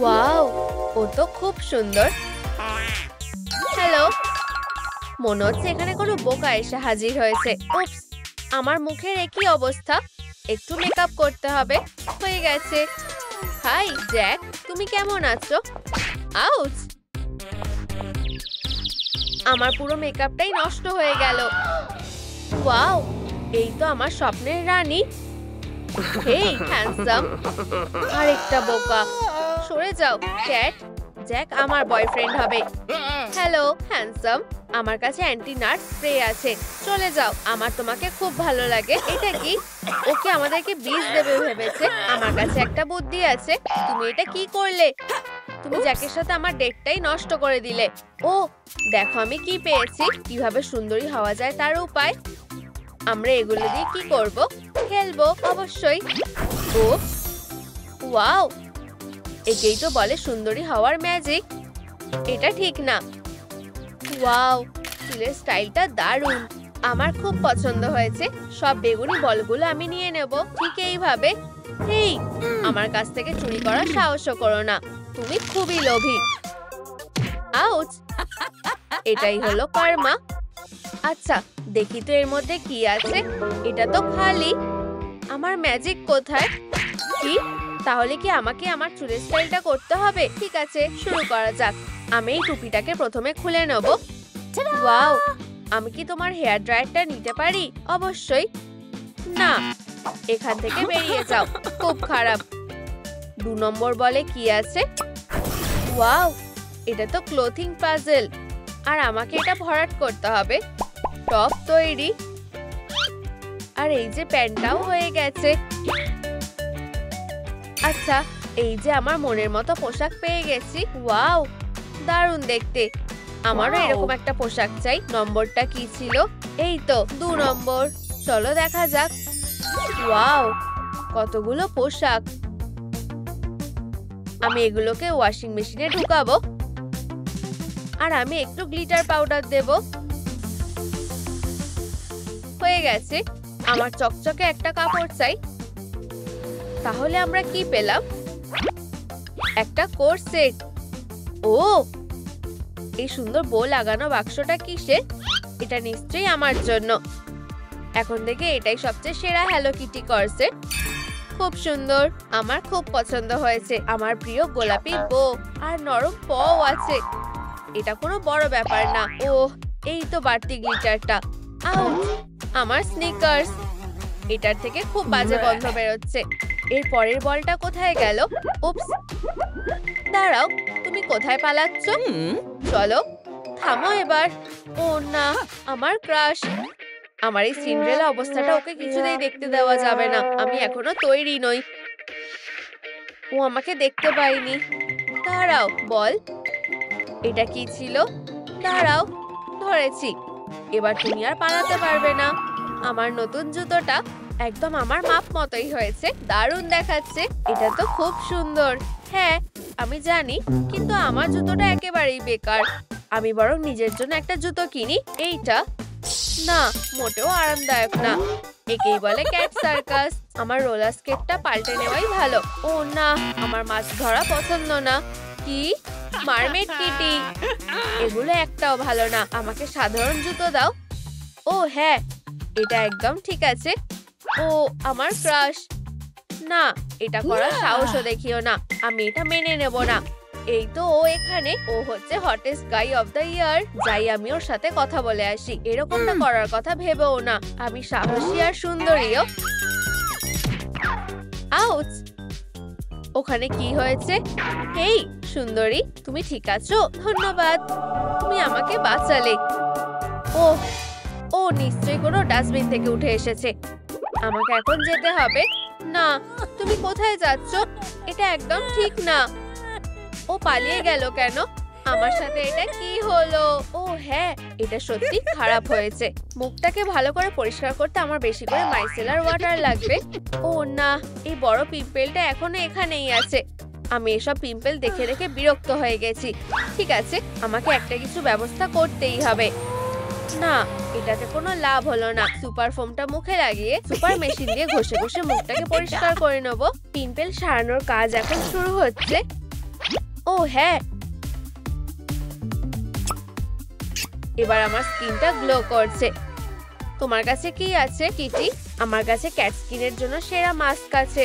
Wow, ও তো খুব সুন্দর। হ্যালো, মনে হচ্ছে এখানে কোনো বোকা এসে হাজির হয়েছে। উপস, আমার মুখের একই অবস্থা, একটু মেকআপ করতে হবে। হয়ে গেছে। হাই জ্যাক, তুমি কেমন আছো? আউচ, আমার পুরো মেকআপটাই নষ্ট হয়ে গেল। ওয়াও, এই তো আমার স্বপ্নের রানী। হেই হ্যান্ডসাম, আরেকটা বোকা। সরে যাও ক্যাট। জ্যাক আমার বয়ফ্রেন্ড হবে। হ্যালো হ্যান্ডসাম, আমার কাছে অ্যান্টি নাট স্প্রে আছে। চলে যাও, আমার তোমাকে খুব ভালো লাগে। এটা কি? ওকে আমাদেরকে বিষ দেবে ভেবেছে। আমার কাছে একটা বুদ্ধি আছে। তুমি এটা কি করলে? তুমি জ্যাকের সাথে আমার ডেটটাই নষ্ট করে দিলে। ও দেখো আমি কি পেয়েছি। কিভাবে সুন্দরী হওয়া যায় তার উপায়। আমরা এগুলো দিয়ে কি করব? খেলবো অবশ্যই। ও ওয়াও, একেই তো বলে সুন্দরী হওয়ার ম্যাজিক। এটা ঠিক না। ওয়াও, চুলের স্টাইলটা দারুণ। আমার খুব পছন্দ হয়েছে। সব বেগুনি বলগুলো আমি নিয়ে নেব ঠিক এইভাবে। হেই, আমার কাছ থেকে চুরি করার সাহসও করো না। তুমি খুবই লোভী। আউচ, এটাই হলো কর্মা। আচ্ছা দেখি তো এর মধ্যে কি আছে। এটা তো খালি। আমার ম্যাজিক কোথায়? কি? তাহলে কি আমাকে আমার চুলের স্টাইলটা করতে হবে? ঠিক আছে, শুরু করা যাক। আমি এই টুপিটাকে প্রথমে খুলে নেব। ওয়াও, আমি কি তোমার হেয়ার ড্রায়ারটা নিতে পারি? অবশ্যই না, এখান থেকে বেরিয়ে যাও। খুব খারাপ। 2 নম্বর বলে কি আছে? ওয়াও, এটা তো ক্লোথিং পাজল। আর আমাকে এটা ভরাট করতে হবে। টপ তৈরি। আর এই যে প্যান্টটাও হয়ে গেছে। আচ্ছা, এই যে আমার মনের মতো পোশাক পেয়ে গেছি। ওয়াও, দারুণ দেখতে। আমারও এরকম একটা পোশাক চাই। নম্বরটা কি ছিল? এই তো 2 নম্বর। চলো দেখা যাক। ওয়াও, কতগুলো পোশাক। আমি এগুলোকে ওয়াশিং মেশিনে ঢুকাবো। আর আমি একটু গ্লিটার পাউডার দেব। হয়ে গেছে। আমার চকচকে একটা কাপড় চাই। তাহলে আমরা কি পেলাম? একটা কোট সেট। ও, এই সুন্দর বো লাগানো বাক্সটা কিসের? এটা নিশ্চয়ই আমার জন্য। এখন থেকে এটাই সবচেয়ে সেরা হ্যালো কিটি কর্সেট। খুব সুন্দর, আমার খুব পছন্দ হয়েছে। আমার প্রিয় গোলাপি বো আর নরম পও আছে। এটা কোনো বড় ব্যাপার না। ও, এই তো বাড়তি গ্লিটারটা। আউচ, আমার স্নিকার্স। এটার থেকে খুব বাজে গন্ধ বেরোচ্ছে। এর পরের বলটা কোথায় গেল? উপস, দাঁড়াও, তুমি কোথায় পালাচ্ছ? চলো থামো এবার। ও না, আমার ক্রাশ। আমার এই সিন্ড্রেলা অবস্থাটা ওকে কিছুতেই দেখতে দেওয়া যাবে না। আমি এখনো তৈরি নই। ও আমাকে দেখতে পাইনি। দাঁড়াও, বল এটা কি ছিল? দাঁড়াও, ধরেছি। এবার তুমি আর পালাতে পারবে না। আমার নতুন জুতোটা একদম আমার মাপ মতোই হয়েছে। দারুণ দেখাচ্ছে। এটা তো খুব সুন্দর। হ্যাঁ আমি জানি, কিন্তু আমার জুতোটা একেবারেই বেকার। আমি বরং নিজের জন্য একটা জুতো কিনি। এইটা না, মোটেও আরামদায়ক না। একেই বলে ক্যাট সার্কাস। আমার রোলার স্কেটটা পাল্টে নেওয়াই ভালো। ও না, আমার মাছ ধরা পছন্দ না। কি? Mermaid Kitty. এগুলো একটাও ভালো না। আমাকে সাধারণ জুতো দাও। ও হ্যাঁ, এটা একদম ঠিক আছে। ও আমার ক্রাশ। না, এটা করার সাহসও দেখিও না। আমি এটা মেনে নেব না। এই তো ও এখানে। ও হচ্ছে hottest guy of the year. যাই আমি ওর সাথে কথা বলে আসি। এরকমটা করার কথা ভেবেও না। আমি সাহসী আর সুন্দরীও। আউচ, ওখানে কি হয়েছে? হেই সুন্দরী, তুমি ঠিক আছো? ধন্যবাদ, তুমি আমাকে বাঁচালে। ও ও নিশ্চয়ই কোনো ডাস্টবিন থেকে উঠে এসেছে। আমাকে এখন যেতে হবে। না, তুমি কোথায় যাচ্ছ? এটা একদম ঠিক না। ও পালিয়ে গেল কেন? আমার সাথে এটা কি হলো? ও হ্যাঁ, এটা সত্যি খারাপ হয়েছে। মুখটাকে ভালো করে পরিষ্কার করতে আমার বেশি করে মাইসেলার ওয়াটার লাগবে। ও না, এই বড় পিম্পলটা এখনো এখানেই আছে। আমি এসব পিম্পল দেখে দেখে বিরক্ত হয়ে গেছি। ঠিক আছে, আমাকে একটা কিছু ব্যবস্থা করতেই হবে। না, এটাতে কোনো লাভ হলো না। সুপার ফোমটা মুখে লাগিয়ে সুপার মেশিন দিয়ে ঘষে ঘষে মুখটাকে পরিষ্কার করে নেব। পিম্পল সারানোর কাজ এখন শুরু হচ্ছে। ও হ্যাঁ, এবার আমার স্কিনটা গ্লো করছে। তোমার কাছে কি আছে কিটি? আমার কাছে ক্যাট স্কিনের জন্য সেরা মাস্ক আছে।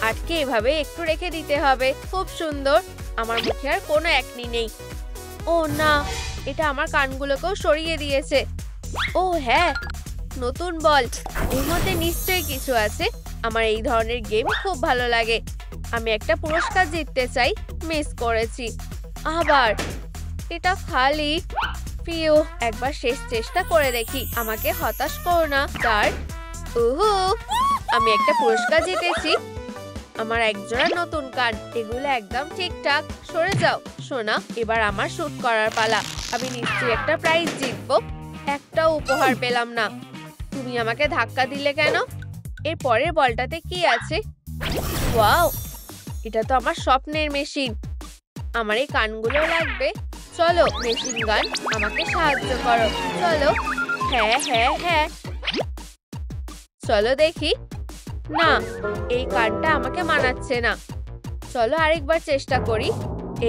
আটকে এভাবে একটু রেখে দিতে হবে। খুব সুন্দর। আমার মুখে আর কোনো একনি নেই। ও না, এটা আমার কানগুলোকেও সরিয়ে দিয়েছে। ও হ্যাঁ, নতুন বল। এর মধ্যে নিশ্চয়ই কিছু আছে। আমার এই ধরনের গেম খুব ভালো লাগে। আমি একটা পুরস্কার জিততে চাই। মিস করেছি। আবার এটা খালি। প্রিয়, একবার শেষ চেষ্টা করে দেখি। আমাকে হতাশ করো না ডার্ক। ওহো, আমি একটা পুরস্কার জিতেছি। আমার একজোড়া নতুন কান। এগুলো একদম ঠিকঠাক। সরে যাও সোনা। এবার আমার শুট করার পালা। আমি নিশ্চয়ই একটা প্রাইজ জিতবো। একটা উপহার পেলাম না। তুমি আমাকে ধাক্কা দিলে কেন? এর পরের বলটাতে কি আছে? ওয়াও, এটা তো আমার স্বপ্নের মেশিন। আমার এই কানগুলো লাগবে। চলো মেশিন গান, আমাকে সাহায্য করো। চলো। হ্যাঁ হ্যাঁ হ্যাঁ, চলো দেখি। না, এই কানটা আমাকে মানাচ্ছে না। চলো আরেকবার চেষ্টা করি।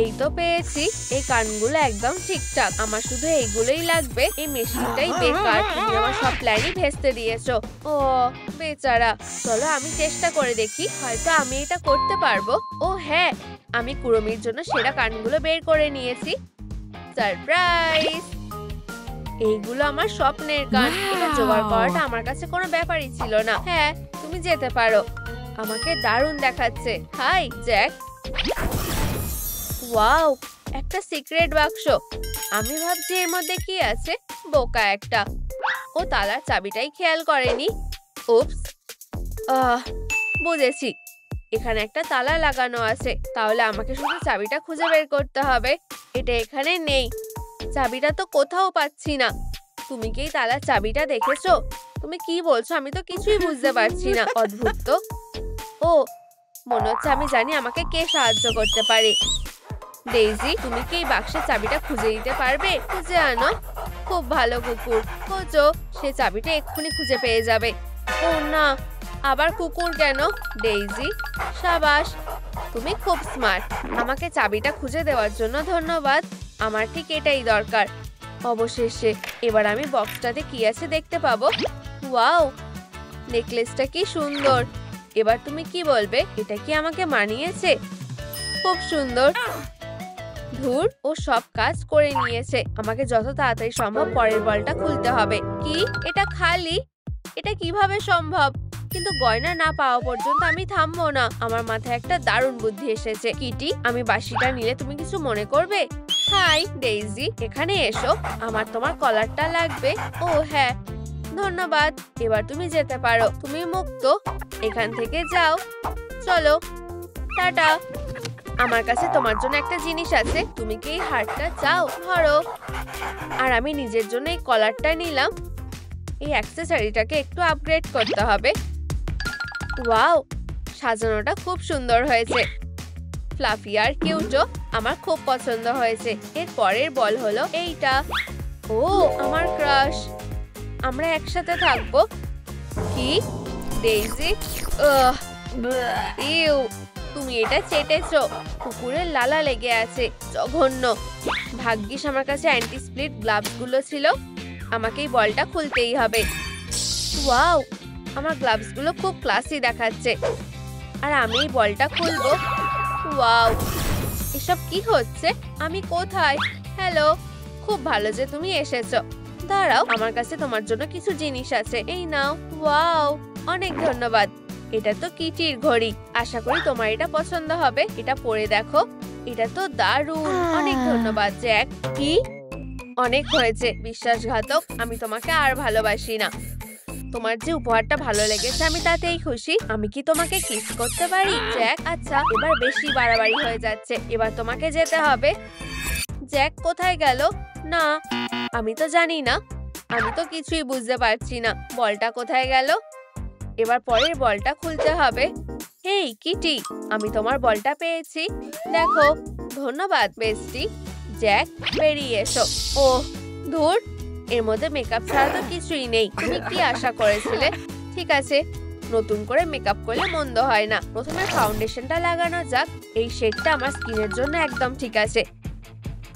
এই তো পেয়েছি। এই কানগুলো একদম ঠিকঠাক। আমার শুধু এইগুলোই লাগবে। এই মেশিনটাই বেকার। তুমি আমার সব প্ল্যানই ভেস্তে দিয়েছো। ও বেচারা। চলো আমি চেষ্টা করে দেখি, হয়তো আমি এটা করতে পারবো। ও হ্যাঁ, আমি কুড়মির জন্য সেরা কানগুলো বের করে নিয়েছি। সারপ্রাইজ! এইগুলো আমার স্বপ্নের গান। এটা জোগাড় করাটা আমার কাছে কোনো ব্যাপারই ছিল না। হ্যাঁ, তুমি যেতে পারো। আমাকে দারুণ দেখাচ্ছে। Hi Jack. ওয়াও, একটা সিক্রেট বাক্স। আমি ভাবছি এর মধ্যে কি আছে। বোকা একটা। ও তালার চাবিটাই খেয়াল করেনি। উপস। বুঝেছি। এখানে একটা তালা লাগানো আছে। তাহলে আমাকে শুধু চাবিটা খুঁজে বের করতে হবে। এটা এখানে নেই। চাবিটা তো কোথাও পাচ্ছি না। তুমি কি তালার চাবিটা দেখেছো? তুমি কি বলছো? আমি তো কিছুই বুঝতে পারছি না। অদ্ভুত তো। ও, মনে হচ্ছে আমি জানি আমাকে কে সাহায্য করতে পারে। ডেইজি, তুমি কি এই বাক্সের চাবিটা খুঁজে দিতে পারবে? খুঁজে আনো। খুব ভালো কুকুর। খোঁজো। সে চাবিটা এক্ষুনি খুঁজে পেয়ে যাবে। ও না, আবার কুকুর কেন? ডেইজি, সাবাস, তুমি খুব স্মার্ট। আমাকে চাবিটা খুঁজে দেওয়ার জন্য ধন্যবাদ। আমার ঠিক এটাই দরকার। অবশেষে এবার আমি বক্সটাতে কি আছে দেখতে পাবো। ওয়াও, নেকলেসটা কি সুন্দর। এবার তুমি কি বলবে? এটা কি আমাকে মানিয়েছে? খুব সুন্দর। ধুর, ও সব কাজ করে নিয়েছে। আমাকে যত তাড়াতাড়ি সম্ভব পরের বলটা খুলতে হবে। কি? এটা খালি? এটা কিভাবে সম্ভব? কিন্তু গয়না না পাওয়া পর্যন্ত আমি থামবো না। আমার মাথায় একটা দারুণ বুদ্ধি এসেছে। কিটি, আমি বাঁশিটা নিলে তুমি কিছু মনে করবে? হাই ডেইজি, এখানে এসো। আমার তোমার কলারটা লাগবে। ও হ্যাঁ, ধন্যবাদ। এবার তুমি যেতে পারো। তুমি মুক্ত। এখান থেকে যাও। চলো, টাটা। আমার কাছে তোমার জন্য একটা জিনিস আছে। তুমি কি এই হারটা চাও? ধরো। আর আমি নিজের জন্য এই কলারটা নিলাম। এই অ্যাক্সেসরিটাকে একটু আপগ্রেড করতে হবে। ওয়াও, সাজানোটা খুব সুন্দর হয়েছে। ফ্লাফি আর কিউটও আমার খুব পছন্দ হয়েছে। এর পরের বল হলো এইটা। ও আমার ক্রাশ। আমরা একসাথে থাকবো। কি? ডেইজি, ইউ, তুমি এটা চেটেছো। কুকুরের লালা লেগে আছে। জঘন্য। ভাগ্যিস আমার কাছে অ্যান্টি স্প্লিট গ্লাভস গুলো ছিল। আমাকে এই বলটা খুলতেই হবে। ওয়াও, আমার গ্লাভস গুলো খুব ক্লাসি দেখাচ্ছে। আর আমি এই বলটা খুলবো। ওয়াও, এসব কি হচ্ছে? আমি কোথায়? হ্যালো, খুব ভালো যে তুমি এসেছো। দাঁড়াও, আমার কাছে তোমার জন্য কিছু জিনিস আছে। এই নাও। ওয়াও, অনেক ধন্যবাদ। এটা তো কিটির ঘড়ি। আশা করি তোমার এটা পছন্দ হবে। এটা পরে দেখো। এটা তো দারুণ। অনেক ধন্যবাদ জ্যাক। কি? অনেক হয়েছে বিশ্বাসঘাতক। আমি তোমাকে আর ভালোবাসি না। তোমার যে উপহারটা ভালো লেগেছে আমি তাতেই খুশি। আমি কি তোমাকে কিস করতে পারি জ্যাক? আচ্ছা, এবার বেশি বাড়াবাড়ি হয়ে যাচ্ছে। এবার তোমাকে যেতে হবে। জ্যাক কোথায় গেল? না, আমি তো জানি না। আমি তো কিছুই বুঝতে পারছি না। বলটা কোথায় গেল? এবার পরের বলটা খুলতে হবে। হেই কিটি, আমি তোমার বলটা পেয়েছি। দেখো। ধন্যবাদ বেস্টি। জ্যাক, বেরিয়ে এসো। ওহ ধুর, এর মধ্যে মেকআপ ছাড়া তো কিছুই নেই। তুমি কি আশা করেছিলে? ঠিক আছে, নতুন করে মেকআপ করলে মন্দ হয় না। প্রথমে ফাউন্ডেশনটা লাগানো যাক। এই শেডটা আমার স্কিনের জন্য একদম ঠিক আছে।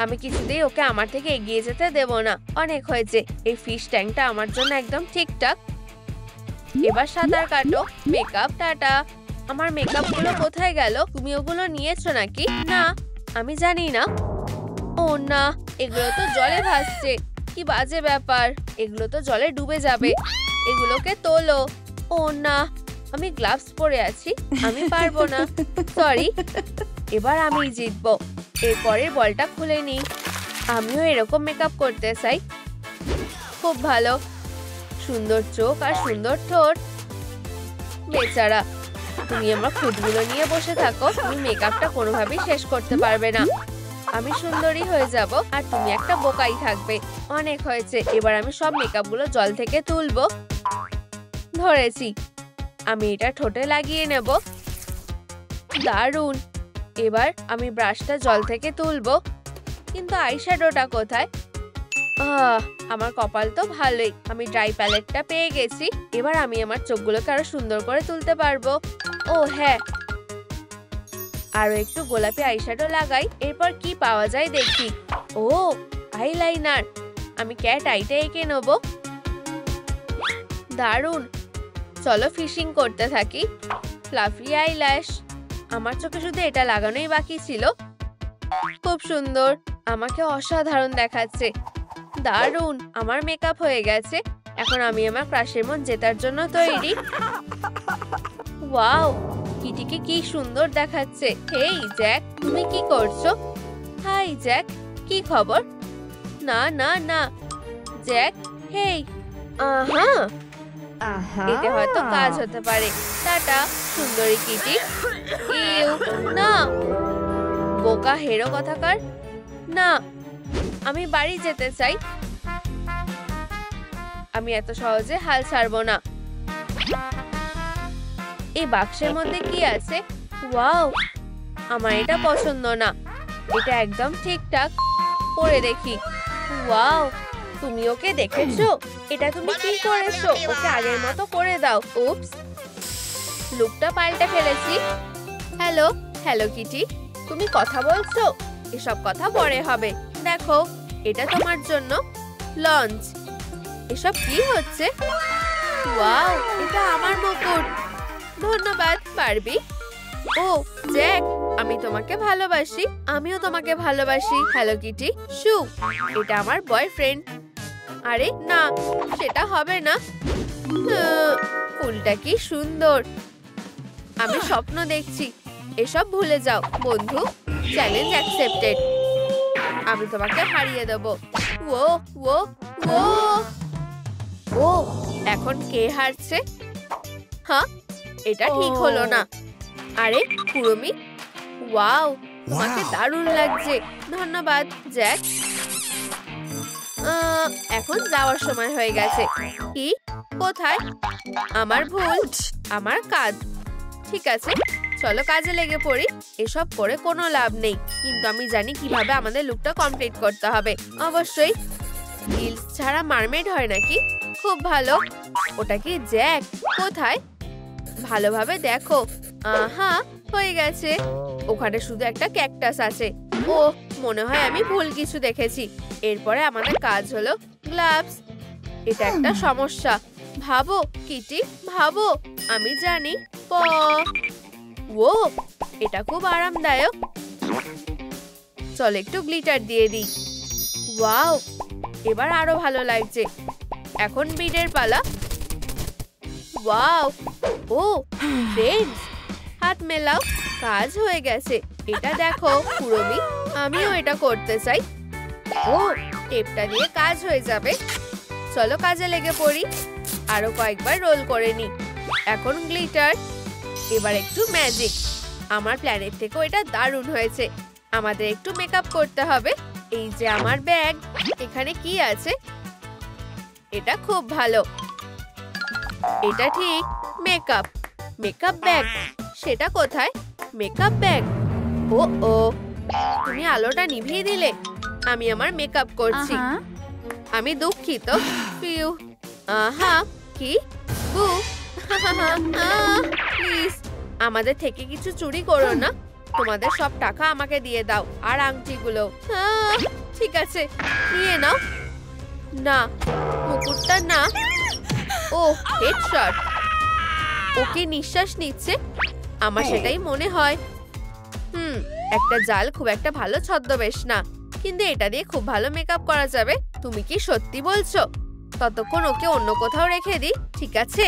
আমি কিছুতেই ওকে আমার থেকে এগিয়ে যেতে দেব না। অনেক হয়েছে। এই ফিশ ট্যাঙ্কটা আমার জন্য একদম ঠিকঠাক। এবার সাঁতার কাটো। Makeup tata. আমার মেকআপ গুলো কোথায় গেল? তুমি ওগুলো নিয়েছো নাকি? না, আমি জানি না। ও না, এগুলো তো জলে ভাসছে। কি বাজে ব্যাপার। এগুলো তো জলে ডুবে যাবে। এগুলোকে তোলো। ও না, আমি গ্লাভস পরে আছি, আমি পারবো না। সরি। এবার আমি জিতবো। এরপরের বলটা খুলে নিই। আমিও এরকম মেকআপ করতে চাই। খুব ভালো। সুন্দর চোখ আর সুন্দর ঠোঁট। বেচারা, তুমি আমার খুঁতগুলো নিয়ে বসে থাকো। তুমি মেকআপটা কোনোভাবেই শেষ করতে পারবে না। আমি সুন্দরী হয়ে যাব আর তুমি একটা বোকাই থাকবে। অনেক হয়েছে। এবার আমি সব মেকআপগুলো জল থেকে তুলবো। ধরেছি। আমি এটা ঠোঁটে লাগিয়ে নেব। দারুণ। এবার আমি ব্রাশটা জল থেকে তুলবো। কিন্তু আইশ্যাডোটা কোথায়? আমার কপাল তো ভালোই। আমি ড্রাই প্যালেটটা পেয়ে গেছি। এবার আমি আমার চোখগুলোকে আরো সুন্দর করে তুলতে পারবো। ও হ্যাঁ, আরো একটু গোলাপি আইশ্যাডো লাগাই। এরপর কি পাওয়া যায় দেখি। ও, আইলাইনার। আমি ক্যাট আইটা এঁকে নেব। দারুণ। চলো ফিশিং করতে থাকি। Fluffy eyelash. আমার চোখে শুধু এটা লাগানোই বাকি ছিল। খুব সুন্দর। আমাকে অসাধারণ দেখাচ্ছে। দারুণ। আমার মেকআপ হয়ে গেছে। এখন আমি আমার ক্রাশের মন জেতার জন্য তৈরি। ওয়াও, কিটিকে কি সুন্দর দেখাচ্ছে। হেই জ্যাক, তুমি কি করছো? হাই জ্যাক, কি খবর? না না না জ্যাক, হেই। এতে হয়তো কাজ হতে পারে। টাটা সুন্দরী কিটি। ইউ না, বোকা হেরো কথাকার। না, আমি বাড়ি যেতে চাই। আমি এত সহজে হাল ছাড়বো না। এই বাক্সের মধ্যে কি আছে? ওয়াও, আমার এটা পছন্দ না। এটা একদম ঠিকঠাক। পরে দেখি। ওয়াও, তুমি ওকে দেখেছো? এটা তুমি কি করেছো? ওকে আগের মতো করে দাও। উপস, লুকটা পাল্টে ফেলেছি। হ্যালো হ্যালো কিটি, তুমি কথা বলছো? এসব কথা পরে হবে। দেখো, এটা তোমার জন্য লঞ্চ। এসব কি হচ্ছে? ওয়াও, এটা আমার মুকুট। ধন্যবাদ বারবি। ও জ্যাক, আমি তোমাকে ভালোবাসি। আমিও তোমাকে ভালোবাসি। Hello Kitty. শু, এটা আমার বয়ফ্রেন্ড। আরে না, সেটা হবে না। ফুলটা কি সুন্দর। আমি স্বপ্ন দেখছি। এসব ভুলে যাও বন্ধু। Challenge accepted. আমি তোমাকে হারিয়ে দেব। ও ও ও ও, এখন কে হারছে? হ্যাঁ, এটা ঠিক হলো না। আরে কুরমি, ওয়াও, তোমাকে দারুণ লাগছে। ধন্যবাদ জ্যাক। এখন যাওয়ার সময় হয়ে গেছে। কি? কোথায়? আমার ভুল, আমার কাজ। ঠিক আছে, চলো কাজে লেগে পড়ি। এসব করে কোনো লাভ নেই, কিন্তু আমি জানি কিভাবে আমাদের লুকটা কমপ্লিট করতে হবে। অবশ্যই। গিলস ছাড়া মারমেড হয় নাকি? খুব ভালো। ওটা কি জ্যাক? কোথায়? ভালোভাবে দেখো। আহা, হয়ে গেছে। ওখানে শুধু একটা ক্যাকটাস আছে। ও, মনে হয় আমি ভুল কিছু দেখেছি। এরপরে আমাদের কাজ হলো গ্লাভস। এটা একটা সমস্যা। ভাবো কিটি, ভাবো। আমি জানি। ও, এটা খুব আরামদায়ক। চল একটু গ্লিটার দিয়ে দিই। ওয়াও, এবার আরো ভালো লাগছে। এখন বিডের পালা। ওয়াও, ও ফ্রেন্ডস, হাত মেলাও। কাজ হয়ে গেছে। এটা দেখো কুরমি, আমিও এটা করতে চাই। ও, টেপটা দিয়ে কাজ হয়ে যাবে। চলো কাজে লেগে পড়ি। আরো কয়েকবার রোল করে নি। এখন গ্লিটার। এবার একটু ম্যাজিক। আমার প্ল্যানের থেকেও এটা দারুণ হয়েছে। আমাদের একটু মেকআপ করতে হবে। এই যে আমার ব্যাগ। এখানে কি আছে? এটা খুব ভালো। এটা ঠিক মেকআপ। Makeup bag. সেটা কোথায়? Makeup bag. ও ও, তুমি আলোটা নিভিয়ে দিলে। আমি আমার মেকআপ করছি। আমি দুঃখিত। পিউ। আহা, কি? বু, প্লিজ আমাদের থেকে কিছু চুরি করো না। তোমাদের সব টাকা আমাকে দিয়ে দাও, আর আংটিগুলো। ঠিক আছে, নিয়ে নাও। না, মুকুটটা না। ও, হেডশট। ওকে নিঃশ্বাস নিচ্ছে, আমার সেটাই মনে হয়। একটা জাল খুব একটা ভালো ছদ্মবেশ না, কিন্তু এটা দিয়ে খুব ভালো মেকআপ করা যাবে। তুমি কি সত্যি বলছো? ততক্ষণ ওকে অন্য কোথাও রেখে দিই, ঠিক আছে?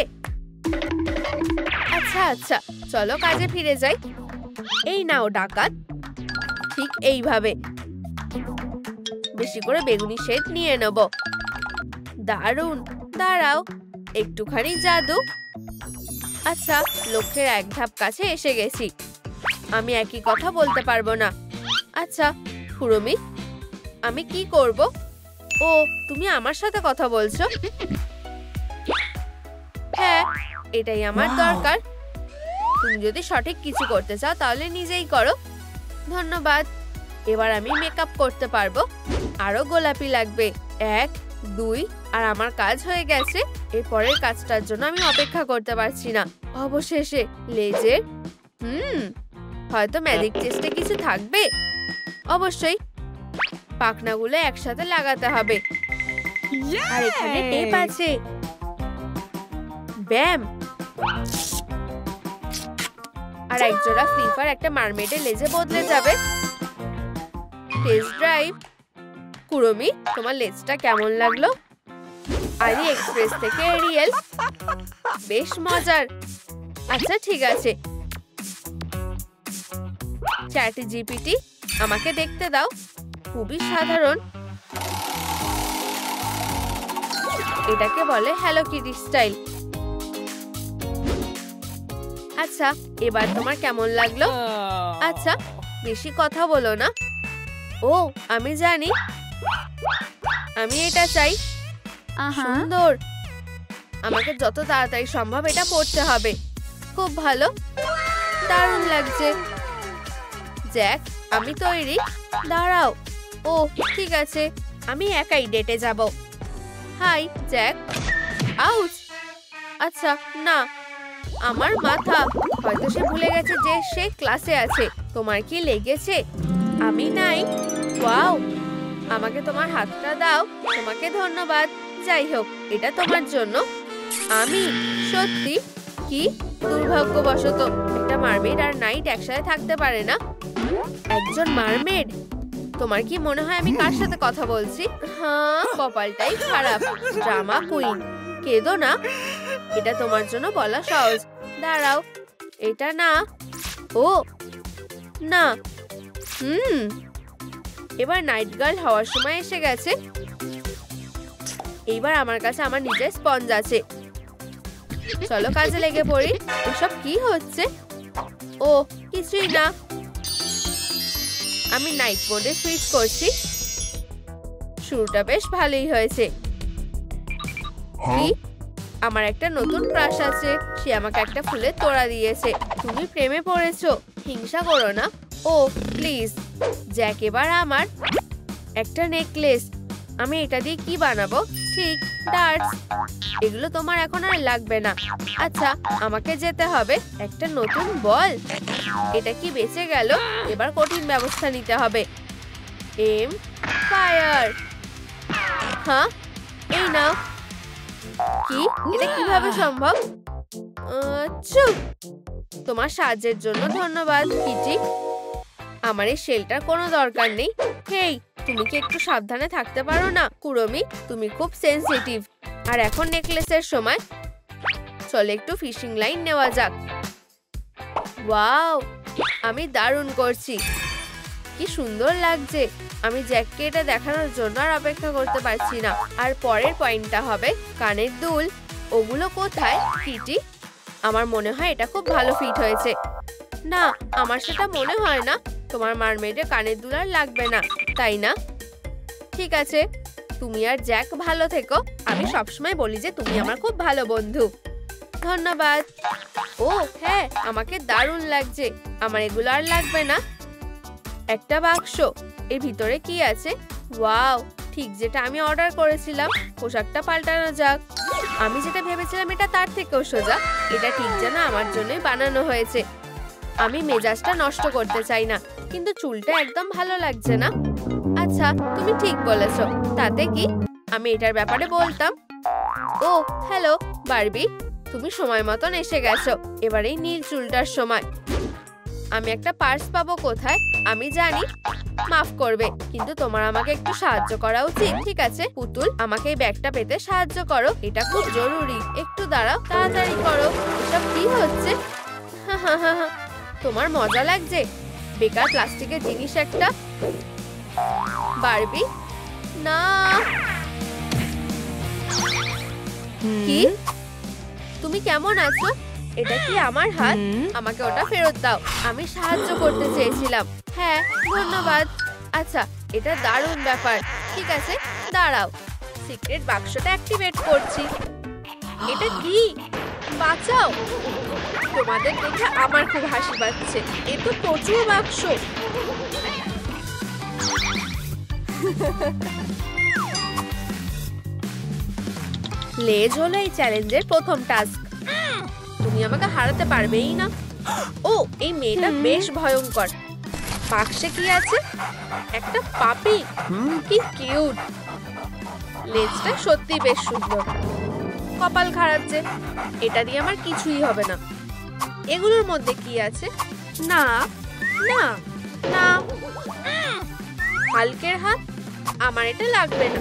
আচ্ছা আচ্ছা, চলো কাজে ফিরে যাই। এই নাও ডাকাত, ঠিক এইভাবে বেশি করে বেগুনি শেড নিয়ে নেব। দারুণ, দাঁড়াও, একটুখানি জাদু। আচ্ছা, লক্ষ্যের এক ধাপ কাছে এসে গেছি। আমি একই কথা বলতে পারবো না। আচ্ছা কুড়মি, আমি কি করব? ও, তুমি আমার সাথে কথা বলছো? হ্যাঁ, এটাই আমার দরকার। তুমি যদি সঠিক কিছু করতে চাও তাহলে নিজেই করো। ধন্যবাদ। এবার আমি মেকআপ করতে পারবো। আরো গোলাপি লাগবে। 1, 2, আর আমার কাজ হয়ে গেছে। এর পরের কাজটার জন্য আমি অপেক্ষা করতে পারছি না। অবশেষে লেজের হয়তো ম্যাজিক টেস্টে কিছু থাকবে। অবশ্যই পাখনাগুলো একসাথে লাগাতে হবে। আর এখানে টেপ আছে। ব্যাম। আর একজোড়া ফ্লিপার একটা মারমেডের লেজে বদলে যাবে। Test drive. কুড়মি, তোমার লেজটা কেমন লাগলো? আলি এক্সপ্রেস থেকে এরিয়েল, বেশ মজার। আচ্ছা ঠিক আছে, চ্যাট জিপিটি, আমাকে দেখতে দাও। খুবই সাধারণ। এটাকে বলে হ্যালো কিটি স্টাইল। আচ্ছা, এবার তোমার কেমন লাগলো? আচ্ছা, বেশি কথা বলো না। ও, আমি জানি, আমি এটা চাই। সুন্দর। আমাকে যত তাড়াতাড়ি সম্ভব এটা পড়তে হবে। খুব ভালো, দারুণ লাগছে। জ্যাক, আমি তৈরি। দাঁড়াও। ও ঠিক আছে, আমি একাই ডেটে যাব। Hi Jack. আউচ। আচ্ছা না, আমার মাথা। হয়তো সে ভুলে গেছে যে সে ক্লাসে আছে। তোমার কি লেগেছে? আমি নাই। ওয়াও, আমাকে তোমার হাতটা দাও। তোমাকে ধন্যবাদ। যাই হোক, এটা তোমার জন্য। আমি সত্যি? কি দুর্ভাগ্যবশত একটা মারমেড আর নাইট একসাথে থাকতে পারে না। একজন মারমেড? তোমার কি মনে হয় আমি কার সাথে কথা বলছি? হ্যাঁ, কপালটাই খারাপ। ড্রামা কুইন, কেঁদো না। এটা তোমার জন্য বলা সহজ। দাঁড়াও, এটা না। ও না। এবার নাইট গার্ল হওয়ার সময় এসে গেছে। এইবার আমার কাছে আমার নিজের স্পঞ্জ আছে। চলো কাজে লেগে পড়ি। এসব কি হচ্ছে? ও কিছুই না। আমি নাইট মোডে সুইচ করছি। শুরুটা বেশ ভালোই হয়েছে। কি? আমার একটা নতুন ক্রাশ আছে। সে আমাকে একটা ফুলের তোড়া দিয়েছে। তুমি প্রেমে পড়েছো? হিংসা করো না। ও প্লিজ। জ্যাক, এবার আমার একটা নেকলেস। আমি এটা দিয়ে কি বানাবো? ঠিক, ডার্টস। এগুলো তোমার এখন আর লাগবে না। আচ্ছা, আমাকে যেতে হবে। একটা নতুন বল। এটা কি বেঁচে গেল? এবার কঠিন ব্যবস্থা নিতে হবে। Aim fire. হ্যাঁ, এই নাও। কি? এটা কিভাবে সম্ভব? চুপ। তোমার সাহায্যের জন্য ধন্যবাদ কিটি। আমার এই শেলটার কোনো দরকার নেই। হেই, তুমি কি একটু সাবধানে থাকতে পারো না? কুড়মি, তুমি খুব সেনসিটিভ। আর এখন নেকলেসের সময়। চলে একটু ফিশিং লাইন নেওয়া যাক। ওয়াও, আমি দারুণ করছি। কি সুন্দর লাগছে। আমি জ্যাককে এটা দেখানোর জন্য আর অপেক্ষা করতে পারছি না। আর পরের পয়েন্টটা হবে কানের দুল। ওগুলো কোথায় কিটি? আমার মনে হয় এটা খুব ভালো ফিট হয়েছে। না, আমার সেটা মনে হয় না। তোমার মারমেডে কানের দুল আর লাগবে না, তাই না? ঠিক আছে, তুমি আর জ্যাক ভালো থেকো। আমি সবসময় বলি যে তুমি আমার খুব ভালো বন্ধু। ধন্যবাদ। ও হ্যাঁ, আমাকে দারুণ লাগছে। আমার এগুলো আর লাগবে না। একটা বাক্স। এর ভিতরে কি আছে? ওয়াও, ঠিক যেটা আমি অর্ডার করেছিলাম। পোশাকটা পাল্টানো যাক। আমি যেটা ভেবেছিলাম এটা তার থেকেও সোজা। এটা ঠিক যেন আমার জন্যই বানানো হয়েছে। আমি মেজাজটা নষ্ট করতে চাই না, কিন্তু চুলটা একদম ভালো লাগছে না। আচ্ছা, তুমি ঠিক বলেছো, তাতে কি, আমি এটার ব্যাপারে বলতাম। ও হ্যালো বারবি, তুমি সময় মতন এসে গেছো। এবারেই নীল চুলটার সময়। আমি একটা পার্স পাবো কোথায়? আমি জানি, মাফ করবে, কিন্তু তোমার আমাকে একটু সাহায্য করা উচিত। ঠিক আছে পুতুল, আমাকে এই ব্যাগটা পেতে সাহায্য করো, এটা খুব জরুরি। একটু দাঁড়াও, তাড়াতাড়ি করো। এসব কি হচ্ছে? তোমার মজা লাগছে? বেকার প্লাস্টিকের জিনিস একটা। বারবি না। কি? তুমি কেমন আছো? এটা কি আমার হাত? আমাকে ওটা ফেরত দাও। আমি সাহায্য করতে চেয়েছিলাম। হ্যাঁ ধন্যবাদ। আচ্ছা, এটা দারুণ ব্যাপার। ঠিক আছে দাঁড়াও, সিক্রেট বাক্সটা অ্যাক্টিভেট করছি। এটা কি? বাঁচাও! তোমাদের দেখে আমার খুব হাসি পাচ্ছে। এ তো প্রচুর বাক্স। লেজ হলো এই চ্যালেঞ্জের প্রথম টাস্ক। তুমি আমাকে হারাতে পারবেই না। ও, এই মেয়েটা বেশ ভয়ঙ্কর। বাক্সে কি আছে? একটা পাপি। কি কিউট। লেজটা সত্যি বেশ সুন্দর। কপাল খারাপ যে, এটা দিয়ে আমার কিছুই হবে না। এগুলোর মধ্যে কি আছে? না না না। হালকের হাত? আমার এটা লাগবে না।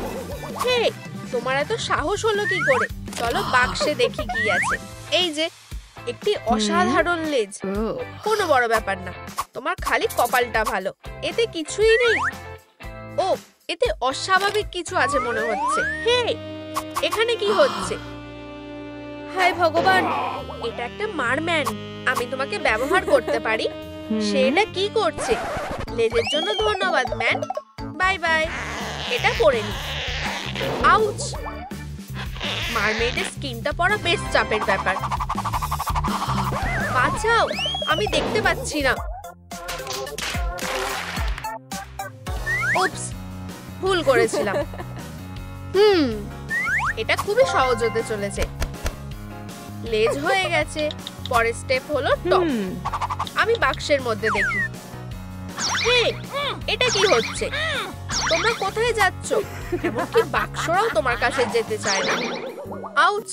হে, তোমার এত সাহস হলো কি করে? চলো বাক্সে দেখি কি আছে। এই যে একটি অসাধারণ লেজ। কোনো বড় ব্যাপার না, তোমার খালি কপালটা ভালো। এতে কিছুই নেই। ও, এতে অস্বাভাবিক কিছু আছে মনে হচ্ছে। হে, এখানে কি হচ্ছে? হায় ভগবান, এটা একটা মারম্যান। আমি তোমাকে ব্যবহার করতে পারি। সে এটা কি করছে? লেজের জন্য ধন্যবাদ ম্যান। Bye bye. এটা পরে নি। আউচ! মারমেডের স্কিনটা পরা বেশ চাপের ব্যাপার। বাঁচাও, আমি দেখতে পাচ্ছি না। উপস, ভুল করেছিলাম। এটা খুবই সহজ হতে চলেছে। লেজ হয়ে গেছে, পরের স্টেপ হলো টপ। আমি বাক্সের মধ্যে দেখি। হে, এটা কি হচ্ছে? তোমরা কোথায় যাচ্ছ? এমনকি বাক্সরাও তোমার কাছে যেতে চায় না। আউচ!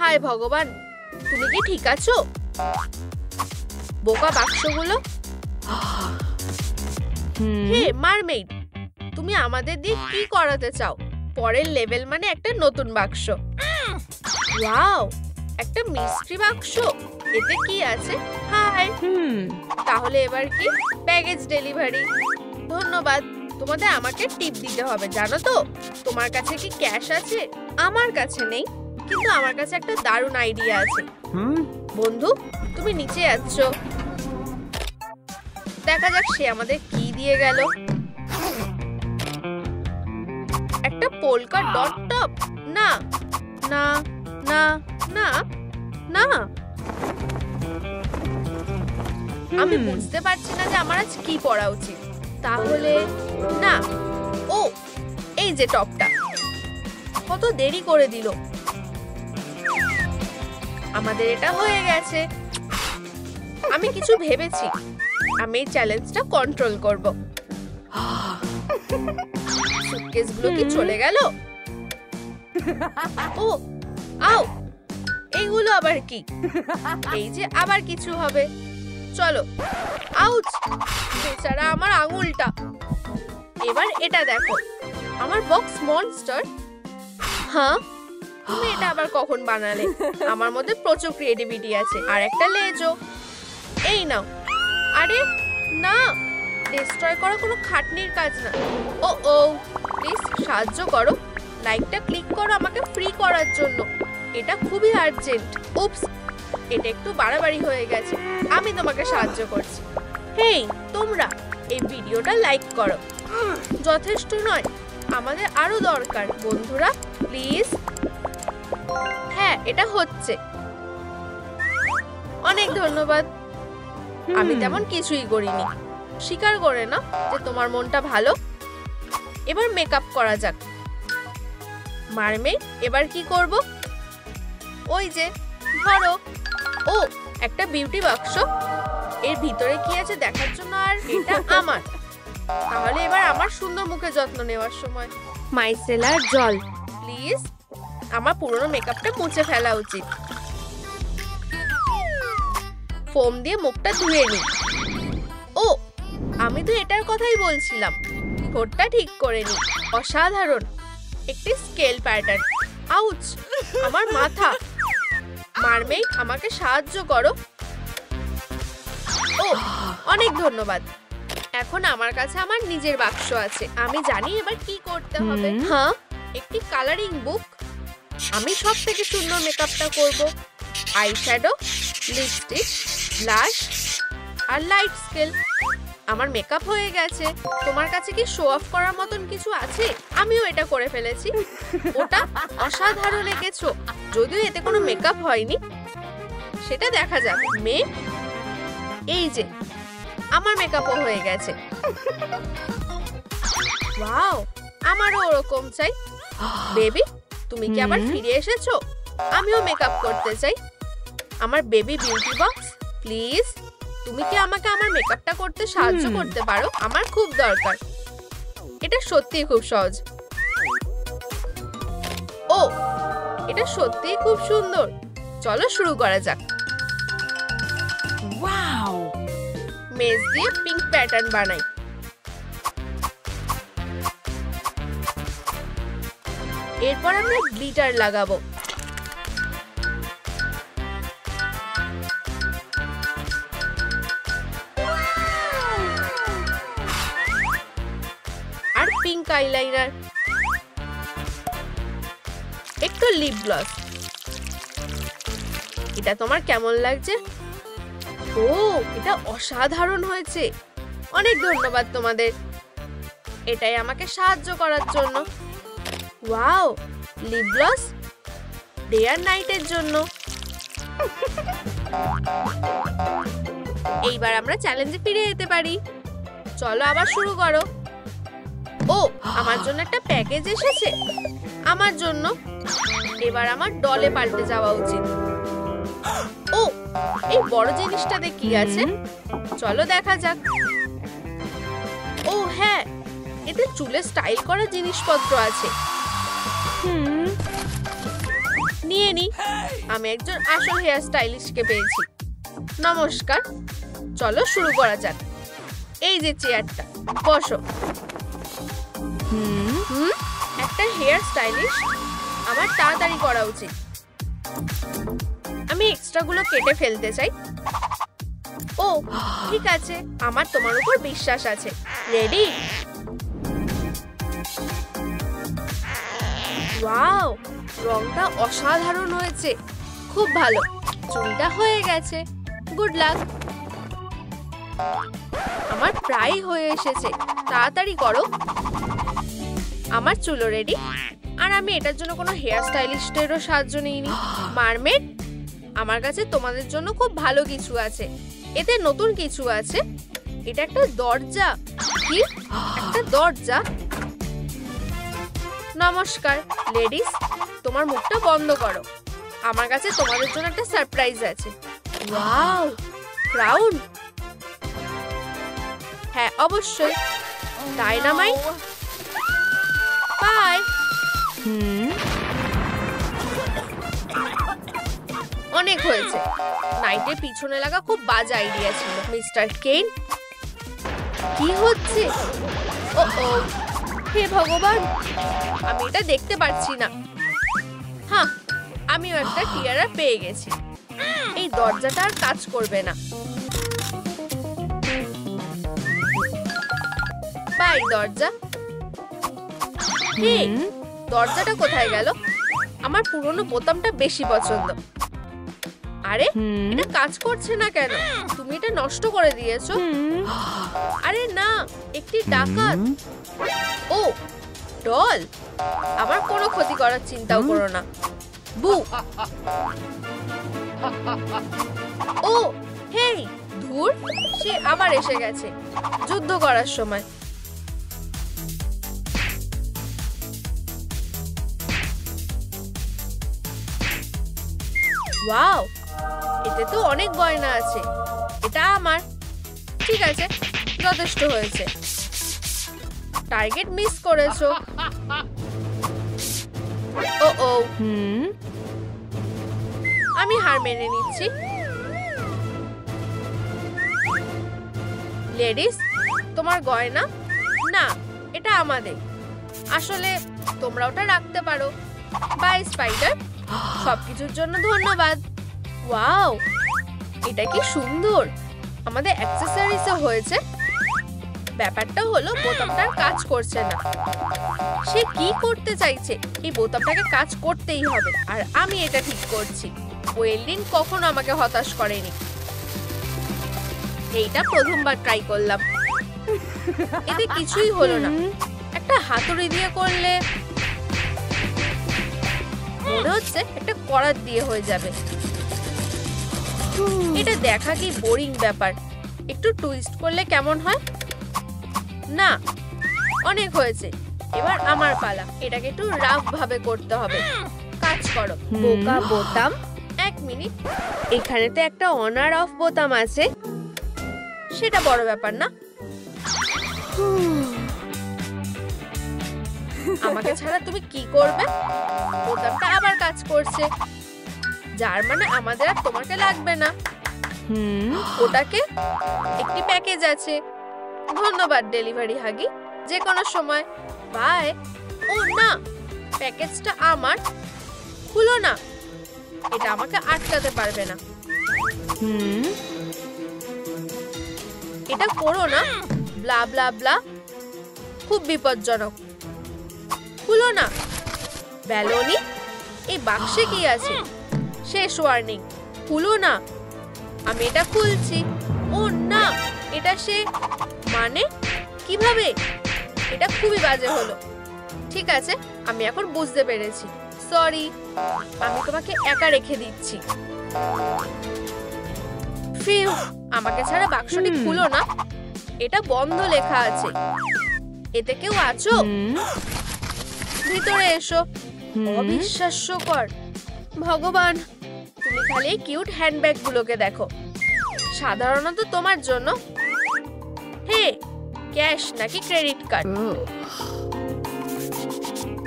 হায় ভগবান, তুমি কি ঠিক আছো? বোকা বাক্সগুলো। হে মারমেইড, তুমি আমাদের দিয়ে কি করাতে চাও? পরের লেভেল মানে একটা নতুন বাক্স। ওয়াও, একটা মিস্ট্রি বাক্স। এতে কি আছে? হাই। তাহলে এবার কি? Baggage delivery. ধন্যবাদ। তোমাদের আমাকে টিপ দিতে হবে, জানো তো? তোমার কাছে কি ক্যাশ আছে? আমার কাছে নেই, কিন্তু আমার কাছে একটা দারুণ আইডিয়া আছে। বন্ধু, তুমি নিচে যাচ্ছ, দেখা যাক সে আমাদের কি দিয়ে গেল। একটা পোলকা ডট টপ? না না না না না। আমি বুঝতে পারছি না যে আমার আজ কি পরা উচিত। তাহলে না, ও এই যে টপটা। কত দেরি করে দিল। আমাদের এটা হয়ে গেছে। আমি কিছু ভেবেছি। আমি এই চ্যালেঞ্জটা কন্ট্রোল করব। সুটকেসগুলো কি চলে গেল? ও আও, এইগুলো আবার কি? এই যে আবার কিছু হবে। চলো। আউচ! বেচারা আমার আঙুলটা। এবার এটা দেখো, আমার বক্স মনস্টার। হ্যাঁ, তুমি এটা আবার কখন বানালে? আমার মধ্যে প্রচুর ক্রিয়েটিভিটি আছে। আর একটা লেজও। এই নাও। আরে না, ডিস্ট্রয় করা কোনো খাটনির কাজ না। ও ও, প্লিজ সাহায্য করো। লাইকটা ক্লিক করো আমাকে ফ্রি করার জন্য। এটা খুবই আর্জেন্ট। উপস, এটা একটু বাড়াবাড়ি হয়ে গেছে। আমি তোমাকে সাহায্য করছি। হেই তোমরা, এই ভিডিওটা লাইক করো। যথেষ্ট নয়, আমাদের আরো দরকার। বন্ধুরা প্লিজ। হ্যাঁ, এটা হচ্ছে। অনেক ধন্যবাদ। আমি তেমন কিছুই করিনি। স্বীকার করে না যে তোমার মনটা ভালো। এবার মেকআপ করা যাক। মারমেড, এবার কি করব? ওই যে ধরো। ও, একটা বিউটি বাক্স। এর ভিতরে কি আছে দেখার জন্য, আর এটা আমার। তাহলে এবার আমার সুন্দর মুখের যত্ন নেওয়ার সময়। মাইসেলার জল প্লিজ। আমার পুরনো মেকআপটা মুছে ফেলা উচিত। ফোম দিয়ে মুখটা ধুয়ে নিই। ও, আমি তো এটার কথাই বলছিলাম। ঠোঁটটা ঠিক করে নিই। অসাধারণ, একটি স্কেল প্যাটার্ন। আউচ, আমার মাথা। মারমেড, আমাকে সাহায্য করো। ও, অনেক ধন্যবাদ। এখন আমার কাছে আমার নিজের বাক্স আছে। আমি জানি এবার কি করতে হবে। হ্যাঁ, একটি কালারিং বুক। আমি সব থেকে সুন্দর মেকআপটা করব। আইশ্যাডো, লিপস্টিক, ব্লাশ আর লাইট স্কেল। আমার মেকআপ হয়ে গেছে। তোমার কাছে কি শো অফ করার মতন কিছু আছে? আমিও এটা করে ফেলেছি। ওটা অসাধারণ এঁকেছো, যদিও এতে কোনো মেকআপ হয়নি। সেটা দেখা যাবে। মেয়ে, এই যে আমার মেকআপও হয়ে গেছে। ওয়াও, আমারও ওরকম চাই। বেবি, তুমি কি আবার ফিরে এসেছো? আমিও মেকআপ করতে চাই। আমার বেবি বিউটি বক্স, প্লিজ। তুমি কি আমাকে আমার মেকআপটা করতে সাহায্য করতে পারো? আমার খুব দরকার। এটা সত্যিই খুব সহজ। ও, এটা সত্যিই খুব সুন্দর। চলো শুরু করা যাক। ওয়াও, মেজ দিয়ে পিঙ্ক প্যাটার্ন বানাই। এরপর আমরা গ্লিটার লাগাবো। আর পিঙ্ক আইলাইনার, একটু লিপ গ্লস। এটা তোমার কেমন লাগছে? ও, এটা অসাধারণ হয়েছে। অনেক ধন্যবাদ তোমাদের, এটাই আমাকে সাহায্য করার জন্য। ওয়াও, লিপ গ্লস ডে আর নাইটের জন্য। এইবার আমরা চ্যালেঞ্জে ফিরে যেতে পারি। চলো আবার শুরু করো। ও, আমার জন্য একটা প্যাকেজ এসেছে। আমার জন্য। এবার আমার ডলে পাল্টে যাওয়া উচিত। ও, এই বড় জিনিসটাতে কি আছে? চলো দেখা যাক। ও হ্যাঁ, এতে চুলে স্টাইল করা জিনিসপত্র আছে। নিয়ে নি। আমি একজন আসল হেয়ার স্টাইলিস্টকে পেয়েছি। নমস্কার, চলো শুরু করা যাক। এই যে চেয়ারটা, বসো। একটা হেয়ার স্টাইলিস্ট, আমার তাড়াতাড়ি করা উচিত। আমি এক্সট্রাগুলো কেটে ফেলতে চাই। ও ঠিক আছে, আমার তোমার উপর বিশ্বাস আছে। রেডি? ওয়াও, রংটা অসাধারণ হয়েছে। খুব ভালো। চুলটা হয়ে গেছে। Good luck. আমার প্রায় হয়ে এসেছে। তাড়াতাড়ি করো। আমার চুলও রেডি। আর আমি এটার জন্য কোনো হেয়ার স্টাইলিস্টেরও সাহায্য নিইনি। মারমেড, আমার কাছে তোমাদের জন্য খুব ভালো কিছু আছে। এতে নতুন কিছু আছে। এটা একটা দরজা। কি? একটা দরজা? নমস্কার লেডিস, তোমার মুখটা বন্ধ করো। আমার কাছে তোমাদের জন্য একটা সারপ্রাইজ আছে। Wow, crown. হ্যাঁ অবশ্যই। ডাইনামাইট। বাই। অনেক হয়েছে। নাইটের পিছনে লাগা খুব বাজে আইডিয়া ছিল। মিস্টার কেন, কি হচ্ছে? ও ও, হে ভগবান, আমি এটা দেখতে পাচ্ছি না। হ্যাঁ, আমিও একটা টিয়ারা পেয়ে গেছি। এই দরজাটা আর কাজ করবে না। বাই দরজা। হে, দরজাটা কোথায় গেল? আমার পুরনো বোতামটা বেশি পছন্দ। আরে, এটা কাজ করছে না কেন? তুমি এটা নষ্ট করে দিয়েছো। আরে না, একটি ডাকাত। ও, ডল। আমার কোনো ক্ষতি করার চিন্তাও করো না। বু। ও হেই, ধুর, সে আবার এসে গেছে যুদ্ধ করার সময়। ওয়াও, এতে তো অনেক গয়না আছে। এটা আমার। ঠিক আছে, যথেষ্ট হয়েছে। টার্গেট মিস করেছো। ও ও, আমি হার মেনে নিচ্ছি। লেডিস, তোমার গয়না না, এটা আমাদের। আসলে তোমরা ওটা রাখতে পারো। বাই স্পাইডার, সবকিছুর জন্য ধন্যবাদ। ওয়াও, এটা কি সুন্দর। আমাদের অ্যাকসেসরিজও হয়েছে। ব্যাপারটা হলো বোতামটার কাজ করছে না। সে কি করতে চাইছে? এই বোতামটাকে কাজ করতেই হবে, আর আমি এটা ঠিক করছি। ওয়েল্ডিন কখনো আমাকে হতাশ করেনি। এইটা প্রথমবার ট্রাই করলাম, এতে কিছুই হলো না। একটা হাতুড়ি দিয়ে করলে মনে হচ্ছে একটা করাত দিয়ে হয়ে যাবে। এটা দেখা কি বোরিং ব্যাপার। একটু টুইস্ট করলে কেমন হয়? না, অনেক হয়েছে। এবার আমার পালা। এটাকে একটু রাফ ভাবে করতে হবে। কাজ করো বোকা বোতাম। এক মিনিট, এখানেতে একটা অনার অফ বোতাম আছে। সেটা বড় ব্যাপার না। আমাকে ছাড়া তুমি কি করবে? বোতামটা আবার কাজ করছে, যার মানে আমাদের আর তোমাকে লাগবে না। ওটাকে একটি প্যাকেজ আছে। ধন্যবাদ ডেলিভারি হাগি, যে কোনো সময়। বাই। ও না, প্যাকেজটা আমার। খুলো না, এটা আমাকে আটকাতে পারবে না। এটা করো না। ব্লা ব্লা ব্লা, খুব বিপজ্জনক। খুলো না। ব্যালনি, এই বাক্সে কি আছে? শেষ ওয়ার্নিং, খুলো না। আমি এটা খুলছি। ও না, এটা সে মানে কিভাবে? এটা খুবই বাজে হলো। ঠিক আছে, আমি এখন বুঝতে পেরেছি। সরি, আমি তোমাকে একা রেখে দিচ্ছি। ফিউ, আমাকে ছাড়া বাক্সটি খুলো না। এটা বন্ধ লেখা আছে। এতে কেউ আছো? ভিতরে এসো। অবিশ্বাস্যকর। ভগবান, তুমি খালি কিউট হ্যান্ডব্যাগ গুলোকে দেখো। সাধারণত তোমার জন্য। হে, ক্যাশ নাকি ক্রেডিট কার্ড?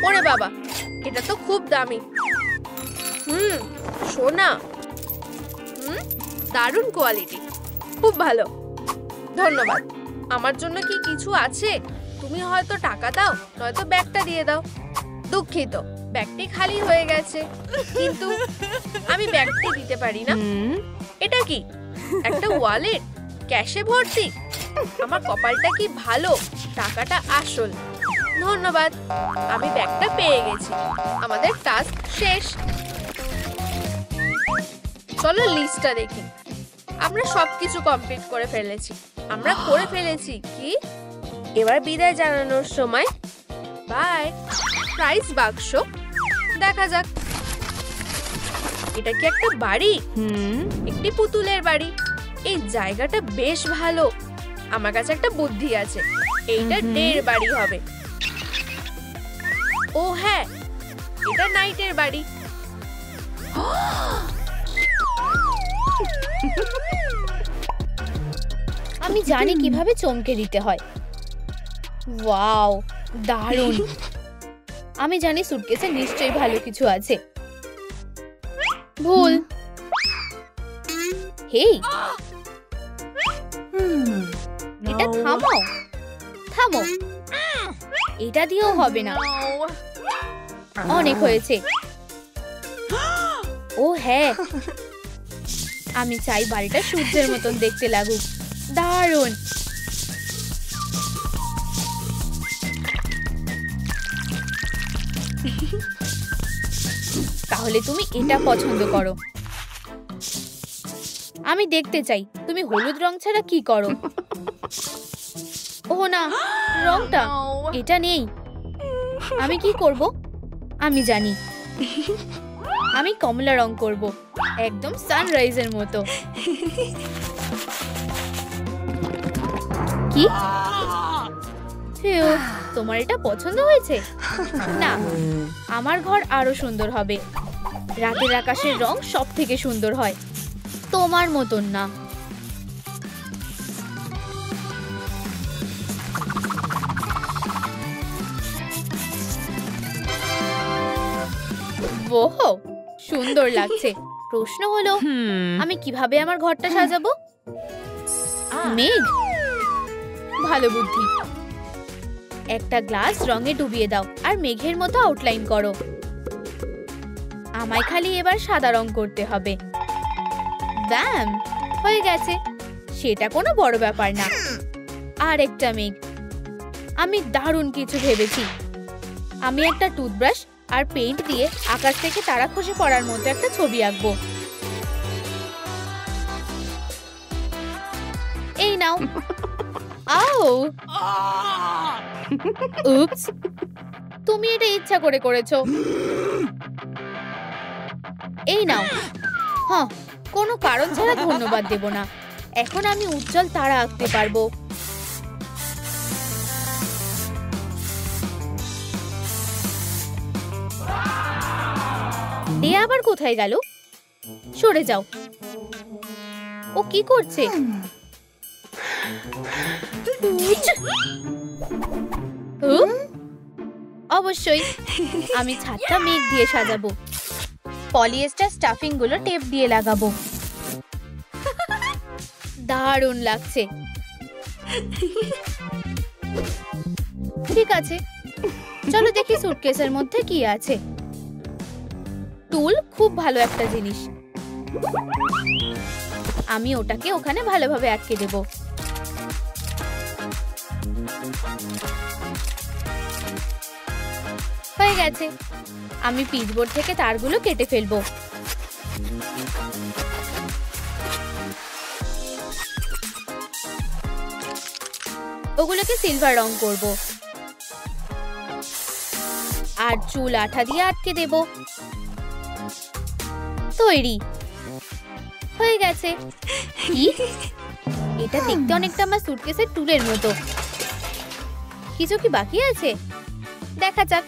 ওরে বাবা, এটা তো খুব দামি। সোনা। দারুণ কোয়ালিটি, খুব ভালো। ধন্যবাদ। আমার জন্য কি কিছু আছে? তুমি হয়তো টাকা দাও, নয়তো ব্যাগটা দিয়ে দাও। দুঃখিত, ব্যাগটি খালি হয়ে গেছে। কিন্তু আমি ব্যাগটি দিতে পারি না। এটা কি একটা ওয়ালেট? ক্যাশে ভর্তি? আমার কপালটা কি ভালো, টাকাটা আসল। ধন্যবাদ, আমি ব্যাগটা পেয়ে গেছি। আমাদের টাস্ক শেষ। চলো লিস্টটা দেখি। আমরা সবকিছু কমপ্লিট করে ফেলেছি। কি এবার বিদায় জানানোর সময়। বাই। প্রাইস বাক্স, দেখা যাক। এটা কি একটা বাড়ি? একটি পুতুলের বাড়ি। এই জায়গাটা বেশ ভালো। আমার কাছে একটা বুদ্ধি আছে। এইটা ডের বাড়ি হবে। ও হ্যাঁ, এটা নাইটের বাড়ি। আমি জানি কিভাবে চমকে দিতে হয়। ওয়াও, দারুণ। আমি জানি সুটকেসে নিশ্চয়ই ভালো কিছু আছে। ভুল। হেই, এটা থামাও, থামো। এটা দিয়েও হবে না। অনেক হয়েছে। ও হ্যাঁ, আমি চাই বাড়িটা সূর্যের মতন দেখতে লাগুক। দারুণ। তাহলে তুমি এটা পছন্দ করো। আমি দেখতে চাই তুমি হলুদ রং ছাড়া কি করো। ও না, রংটা এটা নেই। আমি কি করব? আমি জানি, আমি কমলা রং করব, একদম সানরাইজের মতো। কি? তোমার এটা পছন্দ হয়েছে? না, আমার ঘর আরো সুন্দর হবে। রাতের আকাশের রং সব থেকে সুন্দর হয়, তোমার মতন না। ওহো, সুন্দর লাগছে। প্রশ্ন হলো আমি কিভাবে আমার ঘরটা সাজাবো? মেঘ, ভালো বুদ্ধি। একটা গ্লাস রঙে ডুবিয়ে দাও আর মেঘের মতো আউটলাইন করো। আমায় খালি এবার সাদা রং করতে হবে। ব্যাম, হয়ে গেছে। সেটা কোনো বড় ব্যাপার না। আর একটা মেঘ। আমি দারুণ কিছু ভেবেছি। আমি একটা টুথব্রাশ আর পেইন্ট দিয়ে আকাশ থেকে তারা খসে পড়ার মতো একটা ছবি আঁকবো। এই নাও। আও, উপস, তুমি এটা ইচ্ছা করে করেছো। এই নাও। হ্যাঁ, কোনো কারণ ছাড়া ধন্যবাদ দেব না। এখন আমি উজ্জ্বল তারা আঁকতে পারবো। এ আবার কোথায় গেল? সরে যাও। ও কি করছে? অবশ্যই আমি ছাদটা মেঘ দিয়ে সাজাবো। পলিয়েস্টার স্টাফিং গুলো টেপ দিয়ে লাগাবো। দারুণ লাগছে। ঠিক আছে, চলো দেখি সুটকেসের মধ্যে কি আছে। টুল খুব ভালো একটা জিনিস। আমি ওটাকে ওখানে ভালোভাবে আটকে দেব। হয়ে গেছে। আমি পিচবোর্ড থেকে তারগুলো কেটে ফেলবো। ওগুলোকে সিলভার রং করব আর চুল আঠা দিয়ে আটকে দেব। তৈরি হয়ে গেছে। কি? এটা দেখতে অনেকটা আমার সুটকেসের টুলের মতো। কিছু কি বাকি আছে? দেখা যাক।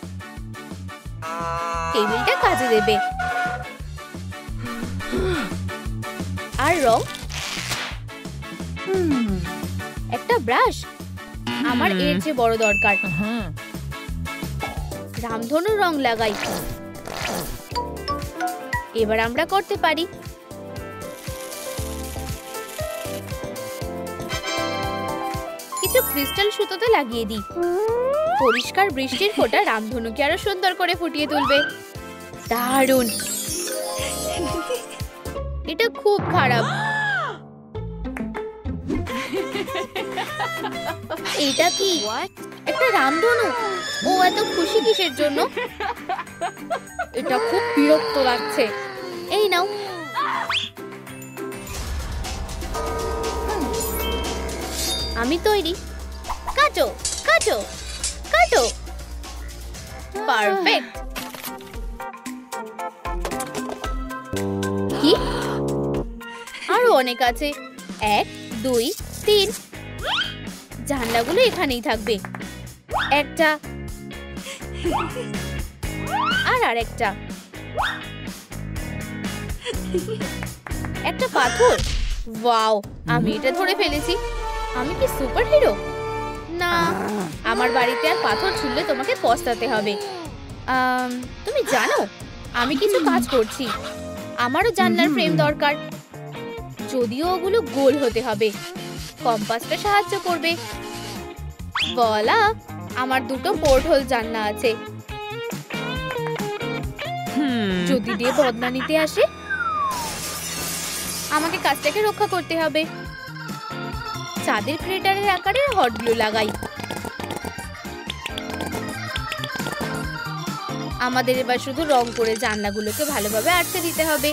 টেবিলটা কাজে দেবে। আর রং, একটা ব্রাশ। আমার এর চেয়ে বড় দরকার। রামধনুর রং লাগাই। এবার আমরা করতে পারি। কিছু ক্রিস্টাল সুতোতে লাগিয়ে দিই। পরিষ্কার বৃষ্টির ফোঁটা রামধনুকে আরো সুন্দর করে ফুটিয়ে তুলবে। দারুণ। এটা খুব খারাপ। এটা কি? একটা রামধনু। ও এত খুশি কিসের জন্য? এটা খুব বিরক্ত লাগছে। এই নাও। আমি তৈরি। কাটো কাটো কাটো। পারফেক্ট। কি? আরো অনেক আছে। 1 2 3। জানলাগুলো এখানেই থাকবে। একটা আর আরেকটা। একটা পাথর। ওয়াও, আমি এটা ধরে ফেলেছি। আমি কি সুপার হিরো? না, আমার বাড়িতে আর পাথর ছুঁড়লে তোমাকে পস্তাতে হবে। তুমি জানো আমি কিছু কাজ করছি। আমারও জানলার ফ্রেম দরকার। যদিও ওগুলো গোল হতে হবে। কম্পাসটা সাহায্য করবে। বলা, আমার দুটো পোর্ট হোল জানলা আছে। যদি দিয়ে বদনা নিতে আসে, আমাকে কাজটাকে রক্ষা করতে হবে। চাঁদের ক্রেটারের আকারে হট গ্লু লাগাই। আমাদের এবার শুধু রং করে জানলাগুলোকে ভালোভাবে আটকে দিতে হবে।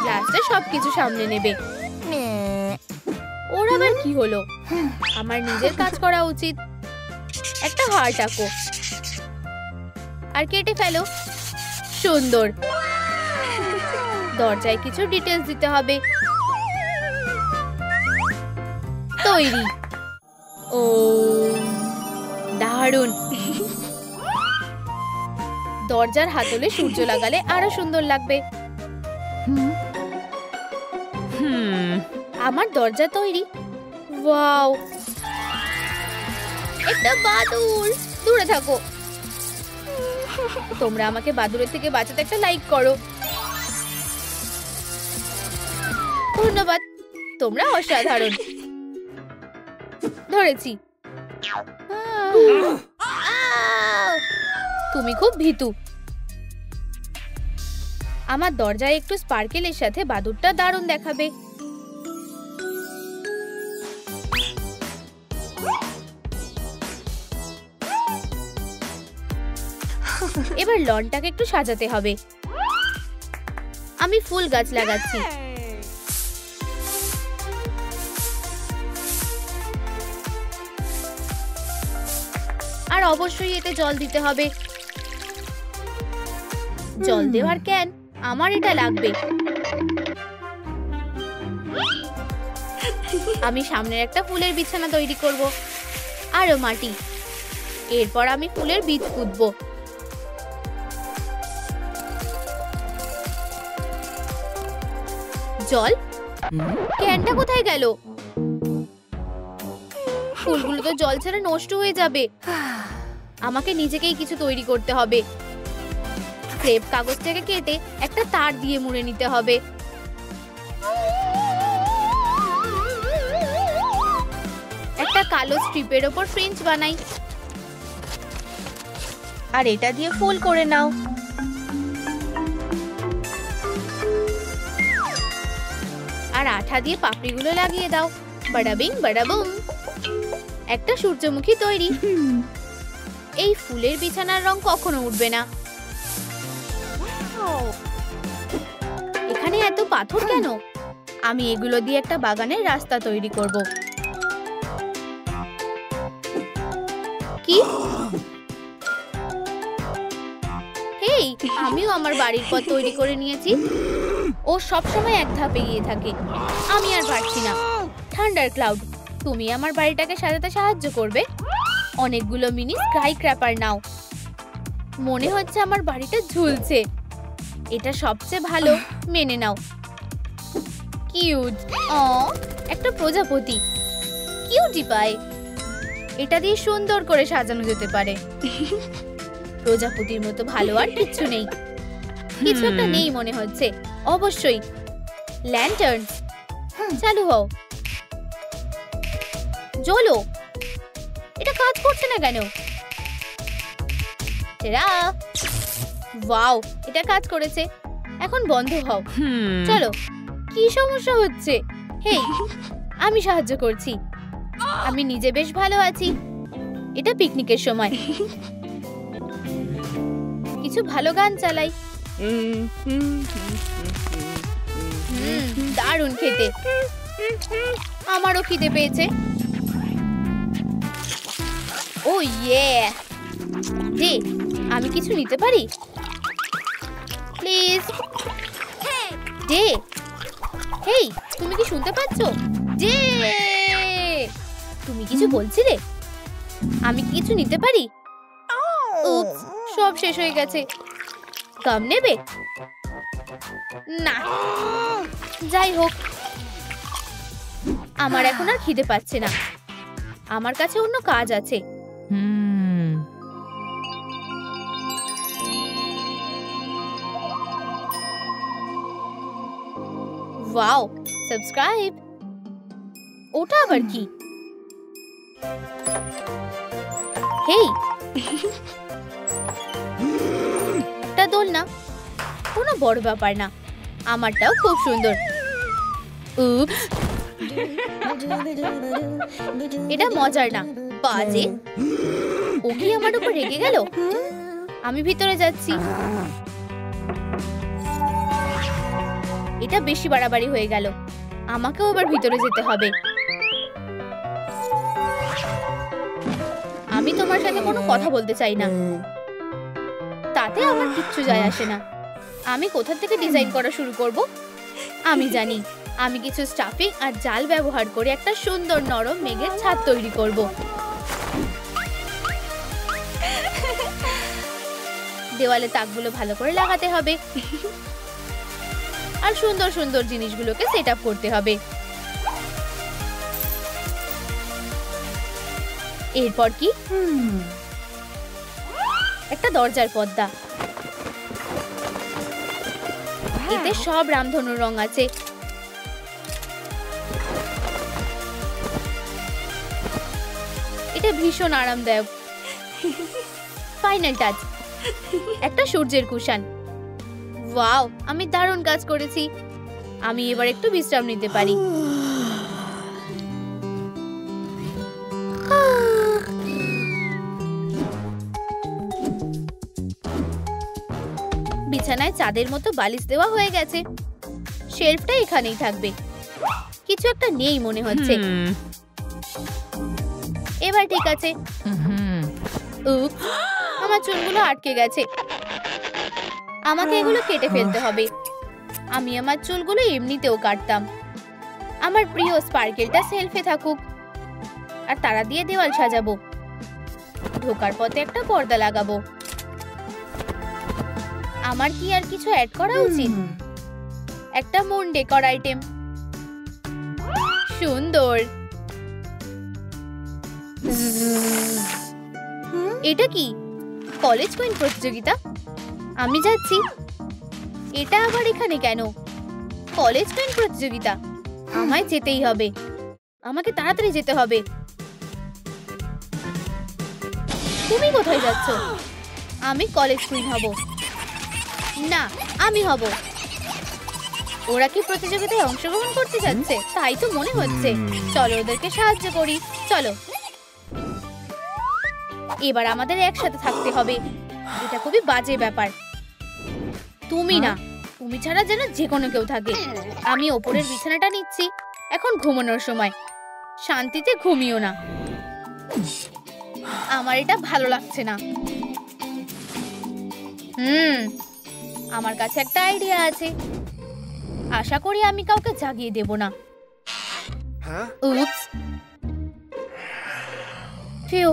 গ্লাসটা সবকিছু সামনে নেবে। ওর আবার কি হলো? আমার নিজের কাজ করা উচিত। একটা হার্ট আঁকো আর কেটে ফেলো। সুন্দর। দরজায় কিছু ডিটেলস দিতে হবে। তৈরি। ও দারুণ। দরজার হাতলে সূর্য লাগালে আরো সুন্দর লাগবে। আমার দরজা তৈরি। ওয়াও, একটা বাদুড়! দূরে থাকো। তোমরা আমাকে বাদুড়ের থেকে বাঁচাতে একটা লাইক করো। ধন্যবাদ, তোমরা অসাধারণ। ধরেছি। তুমি খুব ভীতু। আমার দরজায় একটু স্পার্কেলের সাথে বাদুড়টা দারুণ দেখাবে। এবার লনটাকে একটু সাজাতে হবে। আমি ফুল গাছ লাগাচ্ছি। আর অবশ্যই এতে জল দিতে হবে। জল দেওয়ার ক্যান আমার এটা লাগবে। আমি সামনের একটা ফুলের বিছানা তৈরি করব। আরো মাটি। এরপর আমি ফুলের বীজ পুঁতবো। জল? ক্যানটা কোথায় গেল? ফুলগুলো তো জল ছাড়া নষ্ট হয়ে যাবে। আমাকে নিজেকেই কিছু তৈরি করতে হবে। ক্রেপ কাগজটাকে কেটে একটা তার দিয়ে মুড়ে নিতে হবে। একটা কালো স্ট্রিপের ওপর ফ্রেঞ্চ বানাই। আর এটা দিয়ে ফুল করে নাও। আর আঠা দিয়ে পাপড়িগুলো লাগিয়ে দাও। বাডাবিং বাডাবুম, একটা সূর্যমুখী তৈরি। এই ফুলের বিছানার রং কখনো উঠবে না। এখানে এত পাথর কেন? আমি এগুলো দিয়ে একটা বাগানের রাস্তা তৈরি করব। কি? হেই, আমিও আমার বাড়ির পথ তৈরি করে নিয়েছি। ও সবসময় এক ধাপ এগিয়ে থাকে। আমি আর পারছি না। থান্ডার ক্লাউড, তুমি আমার বাড়িটাকে সাজাতে সাহায্য করবে? অনেকগুলো মিনি স্কাই ক্র্যাপার নাও। মনে হচ্ছে আমার বাড়িটা ঝুলছে। এটা সবচেয়ে ভালো, মেনে নাও। কিউট। একটা প্রজাপতি। Cutie pie. এটা দিয়ে সুন্দর করে সাজানো যেতে পারে। প্রজাপতির মতো ভালো আর কিচ্ছু নেই। কিছু একটা নেই মনে হচ্ছে। অবশ্যই ল্যান্টার্ন। চালু হও। জ্বলো। এটা কাজ করছে না কেন? ওয়াও, এটা কাজ করেছে। এখন বন্ধ হও। চলো। কি সমস্যা হচ্ছে? হেই, আমি সাহায্য করছি। আমি নিজে বেশ ভালো আছি। এটা পিকনিকের সময়। কিছু ভালো গান চালাই। দারুণ খেতে। আমারও খিদে পেয়েছে। ও ইয়ে, দে, আমি কিছু নিতে পারি প্লিজ? দে। হেই, তুমি কি শুনতে পাচ্ছ? দে। তুমি কিছু বলছিলে? আমি কিছু নিতে পারি? উপস, সব শেষ হয়ে গেছে। গাম নেবে? না। যাই হোক, আমার এখন আর খিদে পাচ্ছে না। আমার কাছে অন্য কাজ আছে। Wow, subscribe. ওটা আবার কি? হেই, একটা দোলনা। কোনো বড় ব্যাপার না। আমারটাও খুব সুন্দর। উপস, এটা মজার না, বাজে। ও কি আমার উপর রেগে গেল? আমি ভিতরে যাচ্ছি। এটা বেশি বাড়াবাড়ি হয়ে গেল। আমাকেও আবার ভিতরে যেতে হবে। আমি তোমার সাথে কোনো কথা বলতে চাই না। তাতে আমার কিচ্ছু যায় আসে না। আমি কোথা থেকে ডিজাইন করা শুরু করব? আমি জানি। আমি কিছু স্টাফিং আর জাল ব্যবহার করে একটা সুন্দর নরম মেঘের ছাদ তৈরি করব। দেওয়ালে তাকগুলো ভালো করে লাগাতে হবে আর সুন্দর সুন্দর জিনিসগুলোকে সেট আপ করতে হবে। এরপর কি? একটা দরজার পর্দা। এতে সব রামধনুর রং আছে। এটা ভীষণ আরামদায়ক। ফাইনাল টাচ, একটা সূর্যের কুশন। ওয়াও, আমি দারুণ কাজ করেছি। আমি এবার একটু বিশ্রাম নিতে পারি। বিছানায় চাঁদের মতো বালিশ দেওয়া হয়ে গেছে। শেলফটা এখানেই থাকবে। কিছু একটা নেই মনে হচ্ছে। এবার ঠিক আছে। উপস, আমার চুলগুলো আটকে গেছে। আমাকে এগুলো কেটে ফেলতে হবে। আমি আমার চুলগুলো এমনিতেও কাটতাম। আমার প্রিয় স্পার্কেলটা সেলফে থাকুক আর তারা দিয়ে দেওয়াল সাজাবো। ঢোকার পথে একটা পর্দা লাগাবো। আমার কি আর কিছু অ্যাড করা উচিত? একটা মুন ডেকর আইটেম। সুন্দর। এটা কি? কলেজ কুইন প্রতিযোগিতা? আমি যাচ্ছি। এটা আবার এখানে কেন? কলেজ কুইন প্রতিযোগিতা, আমায় যেতেই হবে। আমাকে তাড়াতাড়ি যেতে হবে। তুমি কোথায় যাচ্ছ? আমি কলেজ কুইন হব। না, আমি হব। ওরা কি প্রতিযোগিতায় অংশগ্রহণ করতে যাচ্ছে? তাই তো মনে হচ্ছে। চলো ওদেরকে সাহায্য করি। চলো, এবার আমাদের একসাথে থাকতে হবে। এটা খুবই বাজে ব্যাপার। তুমি না, তুমি ছাড়া যেন যে কোনো কেউ থাকে। আমি ওপরের বিছানাটা নিচ্ছি। এখন ঘুমানোর সময়। শান্তিতে ঘুমিও না। আমার এটা ভালো লাগছে না। আমার কাছে একটা আইডিয়া আছে। আশা করি আমি কাউকে জাগিয়ে দেব না। উপস, ফিউ,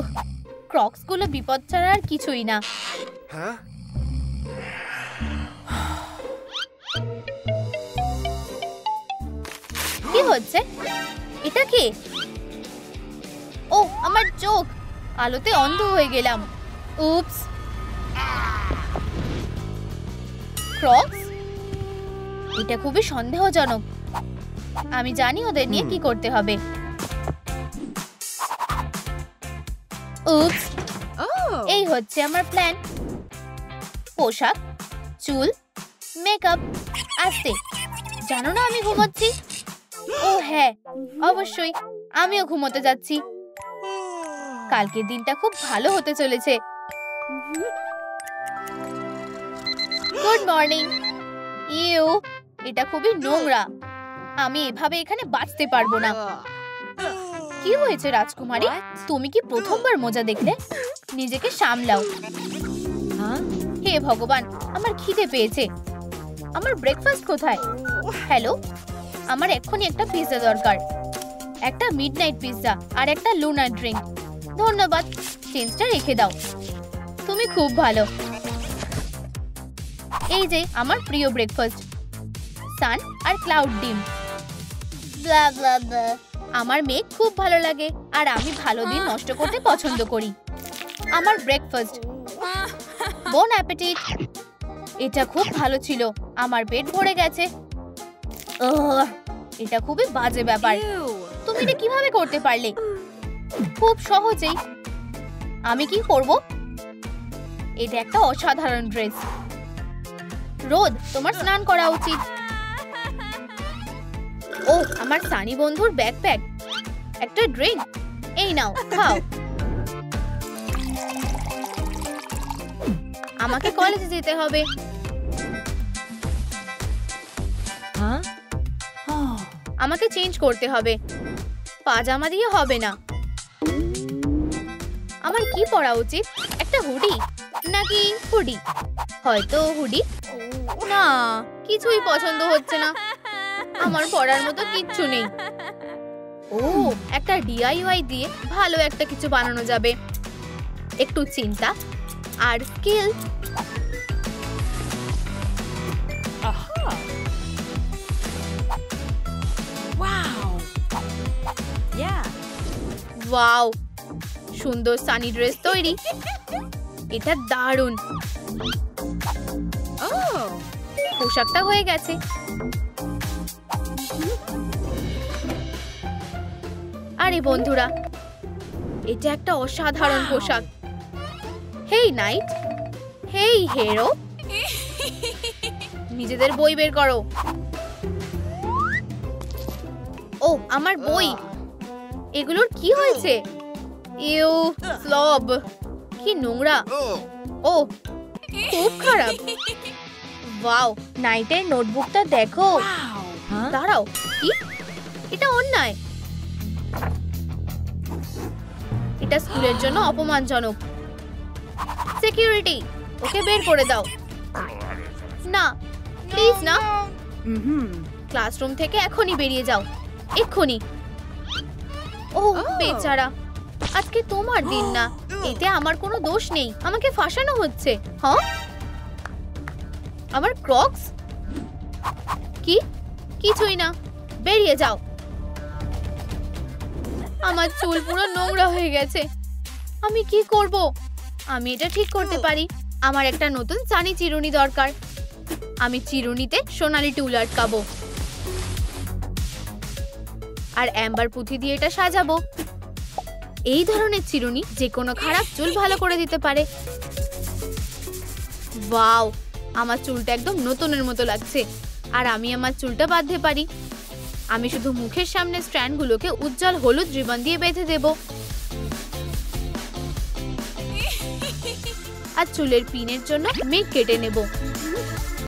ক্রক্স গুলো বিপদ ছাড়া আর কিছুই না। কি হচ্ছে? এটা কি? ও, আমার চোখ। আলোতে অন্ধ হয়ে গেলাম। উপস। ক্রক্স? এটা খুবই সন্দেহজনক। আমি জানি ওদের নিয়ে কি করতে হবে। উপস, এই হচ্ছে আমার প্ল্যান। পোশাক, চুল, মেকআপ। আস্তে, জানো না আমি ঘুমোচ্ছি? ও হ্যাঁ, অবশ্যই আমিও ঘুমোতে যাচ্ছি। কালকের দিনটা খুব ভালো হতে চলেছে। Good morning. ইউ, এটা খুবই নোংরা। আমি এভাবে এখানে বাঁচতে পারবো না। কি হয়েছে রাজকুমারী? তুমি কি প্রথমবার মোজা দেখলে? নিজেকে সামলাও। হে ভগবান, আমার খিদে পেয়েছে। আমার ব্রেকফাস্ট কোথায়? হ্যালো, আমার এক্ষুনি একটা পিৎজা দরকার। একটা মিডনাইট পিৎজা আর একটা লুনার ড্রিঙ্ক। ধন্যবাদ, চেঞ্জটা রেখে দাও। তুমি খুব ভালো। এই যে আমার প্রিয় ব্রেকফাস্ট, সান আর ক্লাউড ডিম। ব্লা ব্লা ব্লা। আমার মেয়ে খুব ভালো লাগে আর আমি ভালো দিন নষ্ট করতে পছন্দ করি। আমার ব্রেকফাস্ট। বোন অ্যাপেটিট। এটা খুব ভালো ছিল। আমার পেট ভরে গেছে। এটা খুবই বাজে ব্যাপার। তুমি এটা কিভাবে করতে পারলে? খুব সহজেই। আমি কি করব? এটা একটা অসাধারণ ড্রেস। রোদ, তোমার স্নান করা উচিত। ও, আমার সানি বন্ধুর ব্যাকপ্যাক। একটা ড্রিঙ্ক। এই নাও, খাও। আমাকে কলেজে যেতে হবে। আমাকে চেঞ্জ করতে হবে। পাজামা দিয়ে হবে না। আমার কি পরা উচিত? একটা হুডি নাকি হুডি? হয়তো হুডি। না, কিছুই পছন্দ হচ্ছে না। আমার পরার মতো কিচ্ছু নেই। ও, একটা ডিআইওয়াই দিয়ে ভালো একটা কিছু বানানো যাবে। একটু চিন্তা আর স্কিল। ওয়াও, সুন্দর সানি ড্রেস তৈরি। এটা দারুণ। পোশাকটা হয়ে গেছে। আরে বন্ধুরা, এটা একটা অসাধারণ পোশাক। হেই নাইট, হেই হিরো, নিজেদের বই বের করো। ও, আমার বই। এগুলোর কি হয়েছে? ইউ, ফ্লব, কি নোংরা। ও, খুব খারাপ। ওয়াও, নাইটের নোটবুকটা দেখো। দাঁড়াও, কি? এটা অন্যায়। এটা স্কুলের জন্য অপমানজনক। সিকিউরিটি, ওকে বের করে দাও। না, প্লিজ না। ক্লাসরুম থেকে এখনই বেরিয়ে যাও, এক্ষুনি। ও বেচারা, আজকে তোমার দিন না। এতে আমার কোনো দোষ নেই। আমাকে ফাঁসানো হচ্ছে। হ্যাঁ, আমার ক্রক্স? কি? কিছুই না, বেরিয়ে যাও। আমার চুল পুরো নোংরা হয়ে গেছে। আমি কি করব? আমি এটা ঠিক করতে পারি। আমার একটা নতুন সানি চিরুনি দরকার। আমি চিরুনিতে সোনালি টুল আটকাবো আর অ্যাম্বার পুঁথি দিয়ে এটা সাজাবো। এই ধরনের চিরুনি যে কোনো খারাপ চুল ভালো করে দিতে পারে। ওয়াও, আমার চুলটা একদম নতুনের মতো লাগছে। আর আমি আমার চুলটা বাঁধতে পারি। আমি শুধু মুখের সামনে স্ট্র্যান্ডগুলোকে উজ্জ্বল হলুদ রিবন দিয়ে বেঁধে দেব। আর চুলের পিনের জন্য মেঘ কেটে নেব।